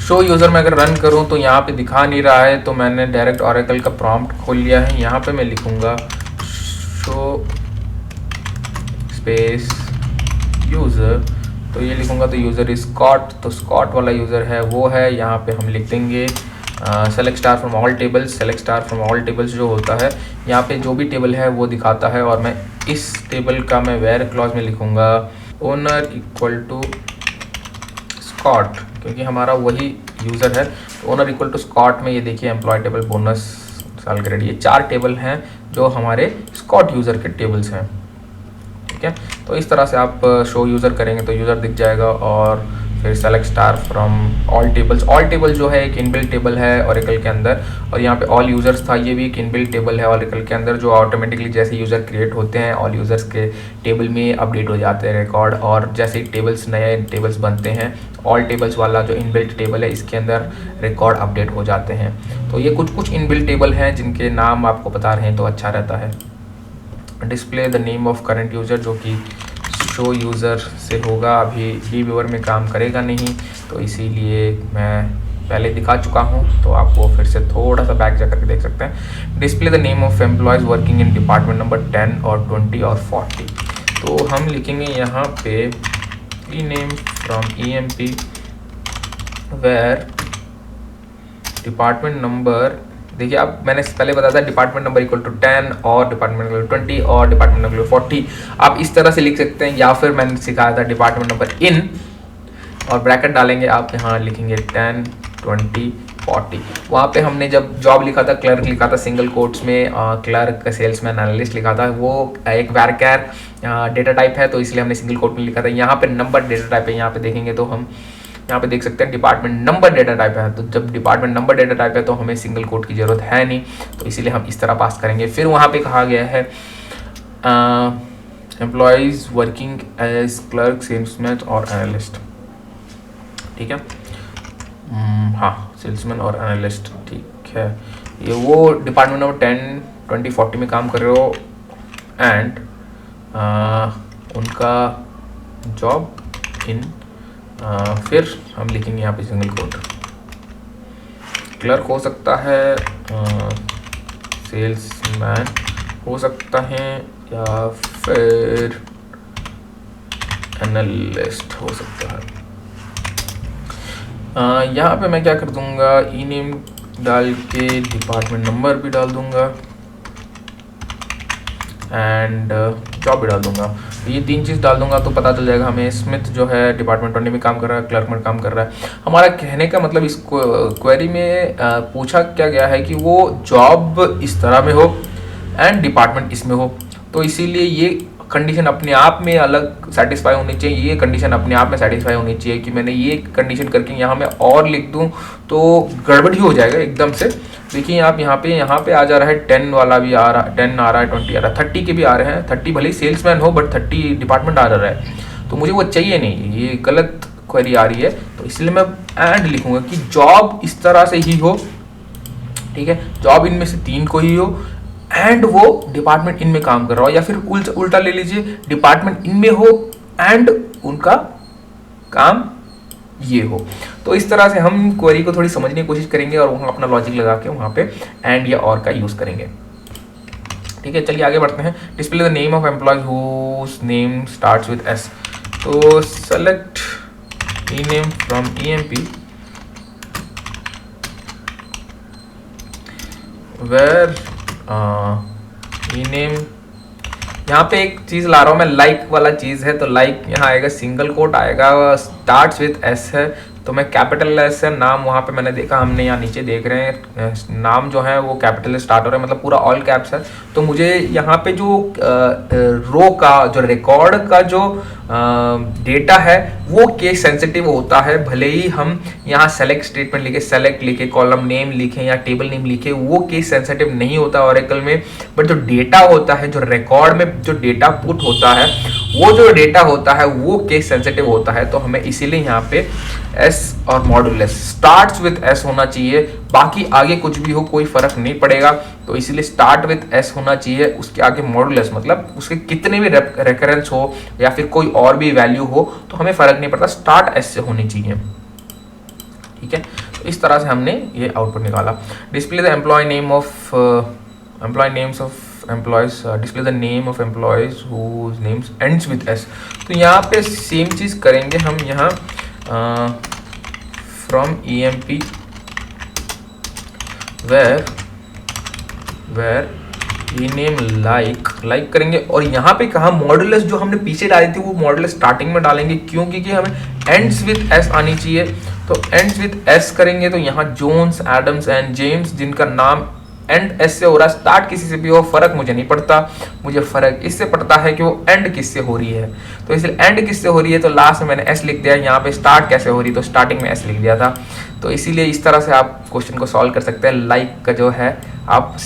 शो यूज़र में अगर रन करूं तो यहाँ पे दिखा नहीं रहा है, तो मैंने डायरेक्ट ऑरेकल का प्रॉम्प्ट खोल लिया है। यहाँ पे मैं लिखूंगा शो स्पेस यूज़र, तो ये लिखूंगा तो यूज़र इज स्कॉट, तो स्कॉट वाला यूज़र है वो है। यहाँ पे हम लिख देंगे select star from all tables. Select star from all tables जो होता है यहाँ पे जो भी टेबल है वो दिखाता है, और मैं इस टेबल का मैं वेयर क्लॉज में लिखूंगा ओनर इक्वल टू स्कॉट, क्योंकि हमारा वही यूज़र है। तो ओनर इक्वल टू स्कॉट में ये देखिए एम्प्लॉय टेबल, बोनस, साल ग्रेड, ये 4 टेबल हैं जो हमारे स्कॉट यूज़र के टेबल्स हैं। ठीक है, तो इस तरह से आप शो यूज़र करेंगे तो यूज़र दिख जाएगा। और फिर select star from all tables, all table जो है एक इनबिल्ट टेबल है ऑरेकल के अंदर, और यहाँ पे ऑल यूज़र्स था, ये भी एक इनबिल्ट टेबल है ऑरेकल के अंदर, जो ऑटोमेटिकली जैसे यूज़र क्रिएट होते हैं ऑल यूज़र्स के टेबल में अपडेट हो जाते हैं रिकॉर्ड, और जैसे ही टेबल्स नए टेबल्स बनते हैं ऑल टेबल्स वाला जो इनबिल्ट टेबल है इसके अंदर रिकॉर्ड अपडेट हो जाते हैं। तो ये कुछ इनबिल्ट टेबल हैं जिनके नाम आपको बता रहे हैं तो अच्छा रहता है। Display the name of current user, जो कि शो यूज़र से होगा, अभी डीबीवर में काम करेगा नहीं, तो इसीलिए मैं पहले दिखा चुका हूँ, तो आपको फिर से थोड़ा सा बैक जा करके देख सकते हैं। Display the name of employees working in department number 10 और 20 और 40, तो हम लिखेंगे यहाँ पे E name from EMP where department number, देखिए आप मैंने पहले बताया था डिपार्टमेंट नंबर इक्वल टू 10 और डिपार्टमेंट नंबर 20 और डिपार्टमेंट नंबर 40, आप इस तरह से लिख सकते हैं। या फिर मैंने सिखाया था डिपार्टमेंट नंबर इन और ब्रैकेट डालेंगे, आप यहाँ लिखेंगे 10, 20, 40। वहाँ पे हमने जब जॉब लिखा था, क्लर्क लिखा था सिंगल कोट्स में, क्लर्क, सेल्समैन, एनालिस्ट लिखा था, वो एक वैरकैर डेटा टाइप है तो इसलिए हमने सिंगल कोट में लिखा था। यहाँ पे नंबर डेटा टाइप है, यहाँ पे देखेंगे तो हम यहाँ पे देख सकते हैं डिपार्टमेंट नंबर डेटा टाइप है, तो जब डिपार्टमेंट नंबर डेटा टाइप है तो हमें सिंगल कोट की ज़रूरत है नहीं, तो इसीलिए हम इस तरह पास करेंगे। फिर वहाँ पे कहा गया है employees working as clerk, salesman और एनालिस्ट। ठीक है, हाँ, सेल्समैन और एनालिस्ट, ठीक है। ये वो डिपार्टमेंट नंबर 10, 20, 40 में काम कर रहे हो, एंड उनका जॉब इन, फिर हम लिखेंगे यहाँ पे सिंगल कोट, क्लर्क हो सकता है, सेल्समैन हो सकता है, या फिर एनालिस्ट हो सकता है। यहाँ पे मैं क्या कर दूंगा, ई नेम डाल के डिपार्टमेंट नंबर भी डाल दूंगा एंड जॉब भी डाल दूंगा। ये 3 चीज़ डाल दूंगा तो पता चल जाएगा हमें स्मिथ जो है डिपार्टमेंट 20 में काम कर रहा है, क्लर्क में काम कर रहा है। हमारा कहने का मतलब इस क्वेरी में पूछा क्या गया है कि वो जॉब इस तरह में हो एंड डिपार्टमेंट इसमें हो, तो इसीलिए ये कंडीशन अपने आप में अलग सेटिस्फाई होनी चाहिए, ये कंडीशन अपने आप में सेटिस्फाई होनी चाहिए कि मैंने ये कंडीशन करके यहाँ मैं और लिख दूँ तो गड़बड़ी हो जाएगा एकदम से। देखिए आप यहाँ पे आ जा रहा है 10 वाला भी आ रहा है, 10 आ रहा है, 20 आ रहा है, 30 के भी आ रहे हैं। 30 भले ही सेल्समैन हो बट 30 डिपार्टमेंट आ रहा है, तो मुझे वो चाहिए नहीं, ये गलत क्वेरी आ रही है, तो इसलिए मैं एंड लिखूंगा कि जॉब इस तरह से ही हो। ठीक है, जॉब इनमें से 3 को ही हो एंड वो डिपार्टमेंट इनमें काम कर रहा हो, या फिर उल्टा ले लीजिए, डिपार्टमेंट इनमें हो एंड उनका काम ये हो। तो इस तरह से हम क्वेरी को थोड़ी समझने की कोशिश करेंगे और वहाँ अपना लॉजिक लगा के वहाँ पे एंड या और का यूज़ करेंगे। ठीक है, चलिए आगे बढ़ते हैं। Display the name of employee whose name starts with S, तो तो select ename from emp where ename, यहाँ पे एक चीज ला रहा हूँ मैं, लाइक वाला चीज है, तो लाइक यहाँ आएगा, सिंगल कोट आएगा, स्टार्ट्स विथ एस है तो मैं कैपिटल एस है, नाम वहाँ पे मैंने देखा, हमने यहाँ नीचे देख रहे हैं नाम जो है वो कैपिटल स्टार्ट हो रहा है, मतलब पूरा ऑल कैप्स है। तो मुझे यहाँ पे जो रो का जो रिकॉर्ड का जो डेटा है वो केस सेंसिटिव होता है, भले ही हम यहाँ सेलेक्ट स्टेटमेंट लिखे, सेलेक्ट लिखे, कॉलम नेम लिखे या टेबल नेम लिखे, वो केस सेंसिटिव नहीं होता ऑरेकल में, बट जो डेटा होता है, जो रिकॉर्ड में जो डेटा पुट होता है, वो जो डेटा होता है वो केस सेंसिटिव होता है। तो हमें इसीलिए यहाँ पे एस और मॉडुलस स्टार्ट्स विथ एस होना चाहिए, बाकी आगे कुछ भी हो कोई फर्क नहीं पड़ेगा। तो इसीलिए स्टार्ट विथ एस होना चाहिए, उसके आगे मॉडुलस, मतलब उसके कितने भी रेकरेंस हो या फिर कोई और भी वैल्यू हो तो हमें फर्क नहीं पड़ता, स्टार्ट एस से होनी चाहिए। ठीक है, तो इस तरह से हमने ये आउटपुट निकाला। Display the employee name of employee names of employees, display the name of employees whose names ends with S. तो यहाँ पे सेम चीज करेंगे हम, यहाँ from emp where ename like करेंगे, और यहाँ पे कहा मॉडुलस जो हमने पीछे डाली थी वो मॉडुलस स्टार्टिंग में डालेंगे, क्योंकि हमें एंड्स विथ एस आनी चाहिए। तो एंड्स विथ एस करेंगे तो यहाँ जोन्स, एडम्स एंड जेम्स, जिनका नाम एंड एस से हो रहा है, स्टार्ट किसी से भी हो फर्क मुझे नहीं पड़ता, मुझे फर्क इससे पड़ता है कि वो एंड किससे हो रही है। तो इसलिए एंड किससे हो रही है तो लास्ट में मैंने एस लिख दिया, यहाँ पे स्टार्ट कैसे हो रही है तो स्टार्टिंग में एस लिख दिया था। तो इसीलिए इस तरह से आप क्वेश्चन को सॉल्व कर सकते हैं। लाइक का जो है आप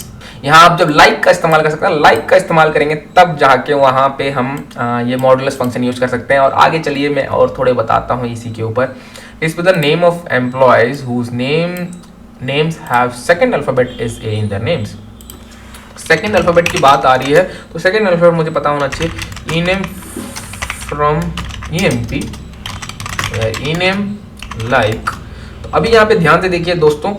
यहाँ आप जब लाइक का इस्तेमाल कर सकते हैं, लाइक का इस्तेमाल करेंगे तब जाके वहाँ पे हम ये मॉडुलस फंक्शन यूज कर सकते हैं। और आगे चलिए मैं और थोड़े बताता हूँ इसी के ऊपर। इस पर the name of employees whose names have second alphabet is a in their names। Second alphabet की बात आ रही है तो सेकेंड अल्फाबेट मुझे पता होना चाहिए। ename from emp ename like। तो अभी यहाँ पे ध्यान से देखिए दोस्तों,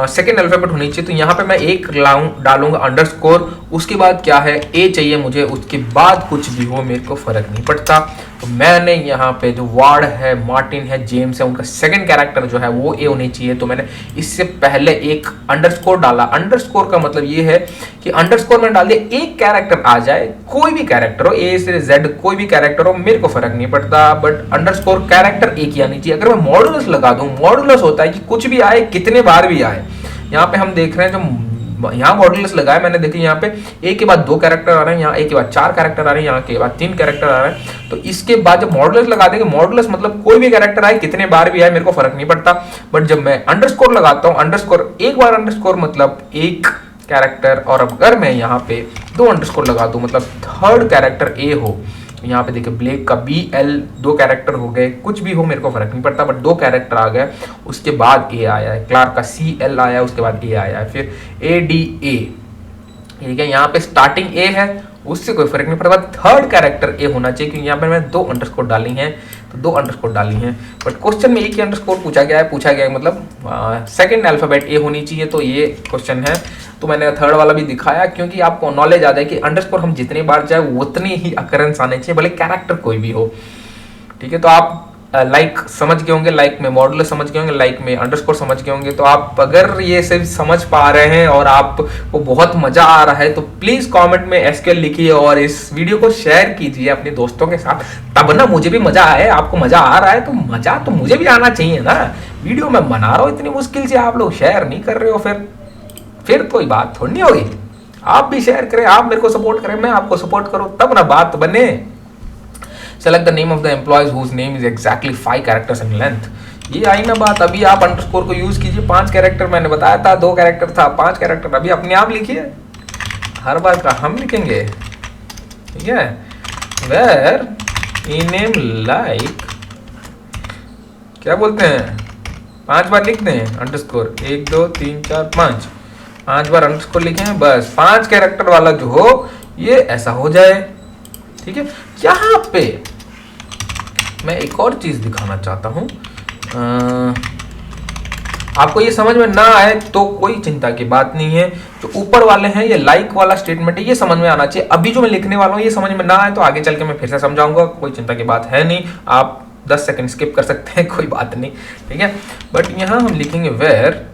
सेकेंड अल्फाबेट होनी चाहिए, तो यहाँ पे मैं एक डालूंगा अंडरस्कोर, उसके बाद क्या है ए चाहिए मुझे, उसके बाद कुछ भी हो मेरे को फर्क नहीं पड़ता। तो मैंने यहाँ पे जो वार्ड है, मार्टिन है, जेम्स है, उनका सेकंड कैरेक्टर जो है वो ए होनी चाहिए, तो मैंने इससे पहले एक अंडरस्कोर डाला। अंडरस्कोर का मतलब ये है कि अंडरस्कोर में डाल दिया, एक कैरेक्टर आ जाए, कोई भी कैरेक्टर हो, ए से जेड कोई भी कैरेक्टर हो, मेरे को फर्क नहीं पड़ता, बट अंडरस्कोर कैरेक्टर एक ही आनी चाहिए। अगर मैं मॉडुलस लगा दूं, मॉडुलस होता है कि कुछ भी आए, कितने बार भी आए। यहाँ पे हम देख रहे हैं जो यहाँ मॉडुलस लगाया मैंने, देखिए यहाँ पे एक के बाद दो कैरेक्टर आ रहे हैं, यहाँ एक के बाद चार कैरेक्टर आ रहे हैं, यहाँ के बाद तीन कैरेक्टर आ रहे हैं। तो इसके बाद जब मॉडुलस लगा देंगे, मॉडुलस मतलब कोई भी कैरेक्टर आए, कितने बार भी आए, मेरे को फर्क नहीं पड़ता। बट जब मैं अंडरस्कोर लगाता हूँ, अंडरस्कोर एक बार अंडरस्कोर मतलब एक कैरेक्टर, और अगर मैं यहाँ पे दो अंडरस्कोर लगा दूं मतलब थर्ड कैरेक्टर ए हो, यहाँ पे देखिए ब्लेक का BL दो कैरेक्टर हो गए, कुछ भी हो मेरे को फर्क नहीं पड़ता, बट दो कैरेक्टर आ गए, उसके बाद ए आया है, क्लार्क का CL आया, उसके बाद ए आया है, फिर ADA। ठीक है, यहाँ पे स्टार्टिंग ए है, उससे कोई फर्क नहीं पड़ता, थर्ड कैरेक्टर ए होना चाहिए, क्योंकि यहाँ पे मैं दो अंडरस्कोर डाली हैं, तो दो अंडरस्कोर डाली हैं। बट क्वेश्चन में एक ही अंडरस्कोर पूछा गया है, मतलब सेकंड अल्फाबेट ए होनी चाहिए, तो ये क्वेश्चन है। तो मैंने थर्ड वाला भी दिखाया क्योंकि आपको नॉलेज आ जाए कि अंडरस्कोर हम जितनी बार जाए उतनी ही अकरेंस आने चाहिए, भले कैरेक्टर कोई भी हो। ठीक है, तो आप लाइक समझ गए होंगे, लाइक में मॉडुलस समझ गए होंगे, लाइक में अंडरस्कोर समझ गए होंगे। तो आप अगर ये सब समझ पा रहे हैं और आपको बहुत मजा आ रहा है तो प्लीज कमेंट में SQL लिखिए और इस वीडियो को शेयर कीजिए अपने दोस्तों के साथ, तब ना मुझे भी मजा आए। आपको मजा आ रहा है तो मजा तो मुझे भी आना चाहिए ना। वीडियो मैं बना रहा हूँ इतनी मुश्किल से, आप लोग शेयर नहीं कर रहे हो, फिर कोई बात थोड़ी नहीं होगी। आप भी शेयर करें, आप मेरे को सपोर्ट करें, मैं आपको सपोर्ट करूं, तब ना बात बने। Select the name of the employees whose name is exactly 5 characters in length. ये आई ना बात। अभी आप अंडरस्कोर को यूज कीजिए, 5 कैरेक्टर मैंने बताया था, 2 कैरेक्टर था, 5 कैरेक्टर अभी अपने आप लिखिए, हर बार का हम लिखेंगे। ठीक है, वेर ename लाइक क्या बोलते हैं, 5 बार लिख दें अंडरस्कोर, 1 2 3 4 5 बार अंडरस्कोर लिखें, बस 5 कैरेक्टर वाला जो हो ये ऐसा हो जाए। ठीक है, यहाँ पे मैं एक और चीज दिखाना चाहता हूं। आपको ये समझ में ना आए तो कोई चिंता की बात नहीं है। जो ऊपर वाले हैं ये लाइक वाला स्टेटमेंट है, ये समझ में आना चाहिए। अभी जो मैं लिखने वाला हूँ ये समझ में ना आए तो आगे चल के मैं फिर से समझाऊंगा, कोई चिंता की बात है नहीं। आप 10 सेकंड स्किप कर सकते हैं, कोई बात नहीं, ठीक है। बट यहाँ हम लिखेंगे where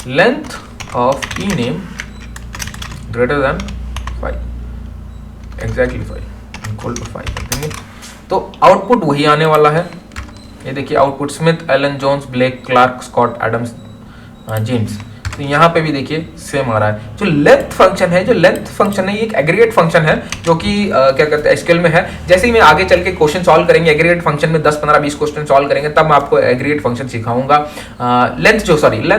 length of E name greater than 5, exactly 5 equal to 5 कर देंगे तो आउटपुट वही आने वाला है। ये देखिए output Smith, Allen, Jones, Blake, Clark, Scott, Adams, James. तो यहाँ पे भी देखिए सेम आ रहा है। जो लेंथ फंक्शन है, ये एक एग्रीगेट फंक्शन है जो कि क्या कहते हैं एसक्यूएल में है। जैसे ही मैं आगे चल के क्वेश्चन सॉल्व करेंगे एग्रीगेट फंक्शन में 10, 15, 20 क्वेश्चन सॉल्व करेंगे तब मैं आपको एग्रीगेट फंक्शन सिखाऊंगा। लेंथ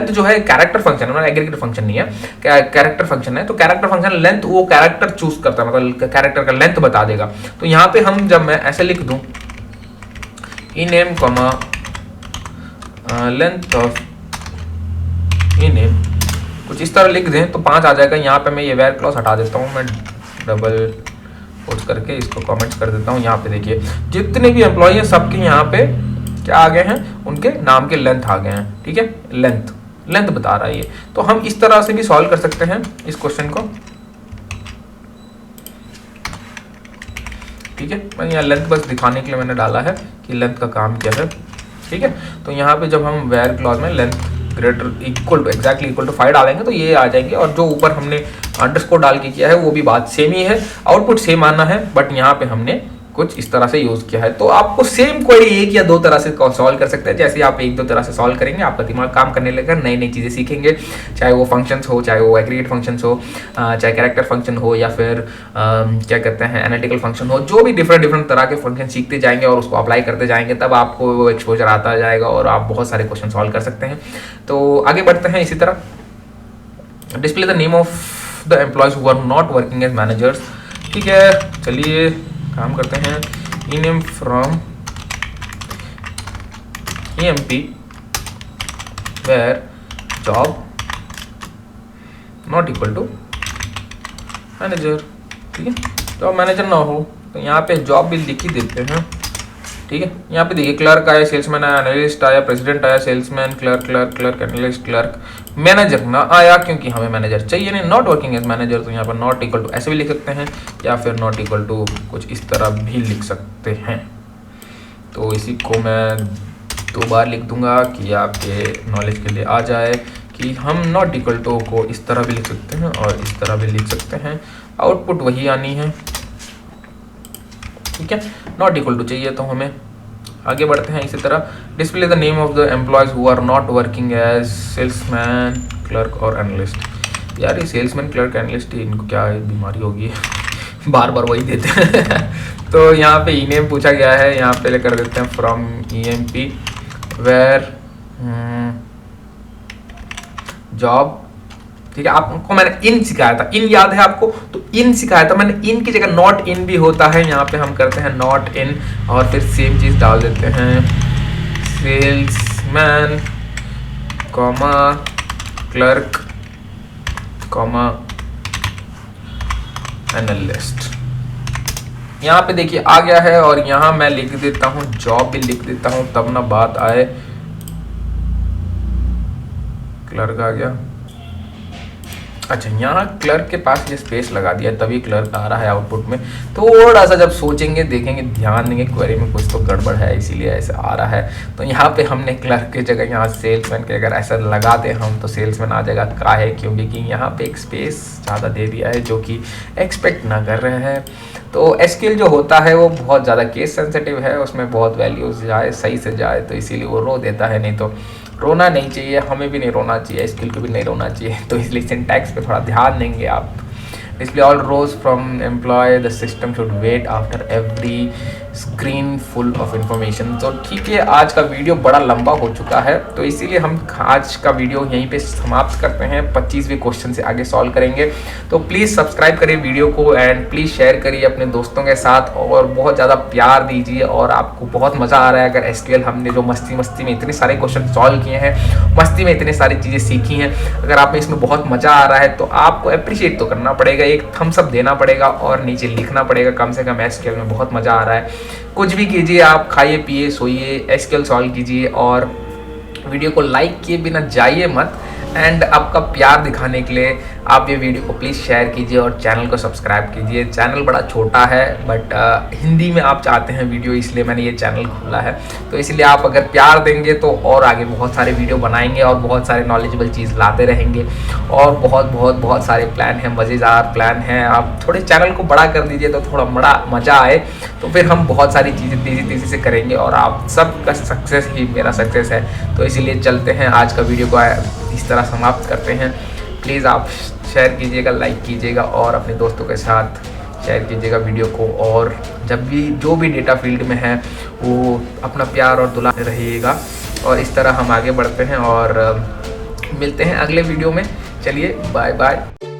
जो है कैरेक्टर फंक्शन है, एग्रीगेट फंक्शन नहीं है, कैरेक्टर फंक्शन है। तो कैरेक्टर फंक्शन लेंथ वो कैरेक्टर चूज करता है, मतलब कैरेक्टर का लेंथ बता देगा। तो यहाँ पे हम जब मैं ऐसे लिख दूं E name comma length of E name, कुछ इस तरह लिख दें तो 5 आ जाएगा। यहाँ पे मैं ये वेयर क्लॉज हटा देता हूँ, मैं डबल कोट करके इसको कमेंट्स कर देता हूँ। यहाँ पे देखिए जितने भी एम्प्लॉय हैं सबके यहाँ पे क्या आ गए हैं, उनके नाम के लेंथ आ गए हैं, ठीक है। लेंथ बता रहा है ये। तो हम इस तरह से भी सॉल्व कर सकते हैं इस क्वेश्चन को, ठीक है। मैंने यहाँ लेंथ बस दिखाने के लिए मैंने डाला है कि लेंथ का काम क्या है, ठीक है। तो यहाँ पे जब हम वेयर क्लॉज में length greater equal to exactly equal to 5 डालेंगे तो ये आ जाएंगे। और जो ऊपर हमने अंडरस्कोर डाल के किया है वो भी बात सेम ही है, आउटपुट सेम आना है। बट यहाँ पे हमने कुछ इस तरह से यूज किया है। तो आपको सेम क्वेरी एक या दो तरह से सॉल्व कर सकते हैं। जैसे आप एक दो तरह से सॉल्व करेंगे आपका दिमाग काम करने लगेगा, नई नई चीजें सीखेंगे, चाहे वो फंक्शंस हो, चाहे वो एग्रीगेट फंक्शंस हो, चाहे कैरेक्टर फंक्शन हो, या फिर क्या कहते हैं एनालिटिकल फंक्शन हो। जो भी डिफरेंट तरह के फंक्शन सीखते जाएंगे और उसको अप्लाई करते जाएंगे तब आपको वो एक्सपोजर आता जाएगा और आप बहुत सारे क्वेश्चन सॉल्व कर सकते हैं। तो आगे बढ़ते हैं। इसी तरह display the name of the employees who are not working as managers, ठीक है। चलिए काम करते हैं। E name from EMP where job not equal to manager, ठीक है। जॉब मैनेजर ना हो तो यहाँ पे जॉब भी लिख ही देते हैं, ठीक है। यहाँ पे देखिए क्लर्क आया, सेल्समैन आया, एनालिस्ट आया, प्रेसिडेंट आया, salesman, clerk, analyst, clerk. Manager ना आया क्योंकि हमें मैनेजर चाहिए नहीं, नॉट वर्किंग एज मैनेजर। तो यहाँ पर नॉट इक्वल टू ऐसे भी लिख सकते हैं या फिर नॉट इक्वल टू कुछ इस तरह भी लिख सकते हैं। तो इसी को मैं 2 बार लिख दूंगा कि आपके नॉलेज के लिए आ जाए कि हम नॉट इक्वल टू को इस तरह भी लिख सकते हैं और इस तरह भी लिख सकते हैं, आउटपुट वही आनी है, ठीक है। नॉट इक्वल टू चाहिए तो हमें आगे बढ़ते हैं। इसी तरह display the name of the employees who are not working as salesman, clerk और एनालिस्ट। यार ये सेल्समैन, क्लर्क, एनालिस्ट इनको क्या बीमारी होगी बार बार वही देते हैं तो यहाँ पे ई नेम पूछा गया है, यहाँ पे कर देते हैं फ्रॉम EMP वेयर जॉब, ठीक है। आपको मैंने इन सिखाया था, इन याद है आपको, तो इन सिखाया था मैंने। इन की जगह नॉट इन भी होता है, यहाँ पे हम करते हैं नॉट इन और फिर सेम चीज डाल देते हैं salesman comma clerk comma analyst. यहाँ पे देखिए आ गया है और यहाँ मैं लिख देता हूँ जॉब भी लिख देता हूँ तब ना बात आए। क्लर्क आ गया, अच्छा यहाँ क्लर्क के पास ये स्पेस लगा दिया तभी क्लर्क आ रहा है आउटपुट में। थोड़ा सा जब सोचेंगे देखेंगे ध्यान देंगे क्वेरी में कुछ तो गड़बड़ है इसीलिए ऐसे आ रहा है। तो यहाँ पे हमने क्लर्क की जगह यहाँ सेल्समैन के अगर ऐसा लगा दे हम तो सेल्समैन आ जाएगा। का है क्योंकि यहाँ पे एक स्पेस ज़्यादा दे दिया है जो कि एक्सपेक्ट ना कर रहे हैं। तो एसक्यूएल जो होता है वो बहुत ज़्यादा केस सेंसिटिव है, उसमें बहुत वैल्यूज जाए सही से जाए तो इसीलिए वो रो देता है, नहीं तो रोना नहीं चाहिए, हमें भी नहीं रोना चाहिए, एसक्यूएल को भी नहीं रोना चाहिए। तो इसलिए सिंटैक्स पे थोड़ा ध्यान देंगे आप। Display all rows from employee the system should wait after every screen full of information. तो ठीक है, आज का वीडियो बड़ा लंबा हो चुका है तो इसीलिए हम आज का वीडियो यहीं पे समाप्त करते हैं। 25वें क्वेश्चन से आगे सॉल्व करेंगे। तो प्लीज़ सब्सक्राइब करिए वीडियो को एंड प्लीज़ शेयर करिए अपने दोस्तों के साथ और बहुत ज़्यादा प्यार दीजिए। और आपको बहुत मज़ा आ रहा है अगर एसक्यूएल हमने जो मस्ती में इतने सारे क्वेश्चन सॉल्व किए हैं, मस्ती में इतने सारी चीज़ें सीखी हैं, अगर आप में इसमें बहुत मज़ा आ रहा है तो आपको अप्रिशिएट तो करना पड़ेगा, एक थम्स अप देना पड़ेगा और नीचे लिखना पड़ेगा कम से कम एसक्यूएल में बहुत मज़ा आ रहा है। कुछ भी कीजिए आप, खाइए पिए सोइए, एसक्यूएल सॉल्व कीजिए और वीडियो को लाइक किए बिना जाइए मत, एंड आपका प्यार दिखाने के लिए आप ये वीडियो को प्लीज़ शेयर कीजिए और चैनल को सब्सक्राइब कीजिए। चैनल बड़ा छोटा है बट हिंदी में आप चाहते हैं वीडियो, इसलिए मैंने ये चैनल खोला है। तो इसलिए आप अगर प्यार देंगे तो और आगे बहुत सारे वीडियो बनाएंगे और बहुत सारे नॉलेजेबल चीज़ लाते रहेंगे, और बहुत सारे प्लान हैं, मज़ेदार प्लान हैं। आप थोड़े चैनल को बड़ा कर दीजिए तो थोड़ा बड़ा मज़ा आए, तो फिर हम बहुत सारी चीज़ें तेज़ी से करेंगे और आप सबका सक्सेस ही मेरा सक्सेस है। तो इसीलिए चलते हैं, आज का वीडियो को इस तरह समाप्त करते हैं। प्लीज़ आप शेयर कीजिएगा, लाइक कीजिएगा और अपने दोस्तों के साथ शेयर कीजिएगा वीडियो को। और जब भी जो भी डेटा फील्ड में है वो अपना प्यार और दुलार रहिएगा, और इस तरह हम आगे बढ़ते हैं और मिलते हैं अगले वीडियो में। चलिए बाय बाय।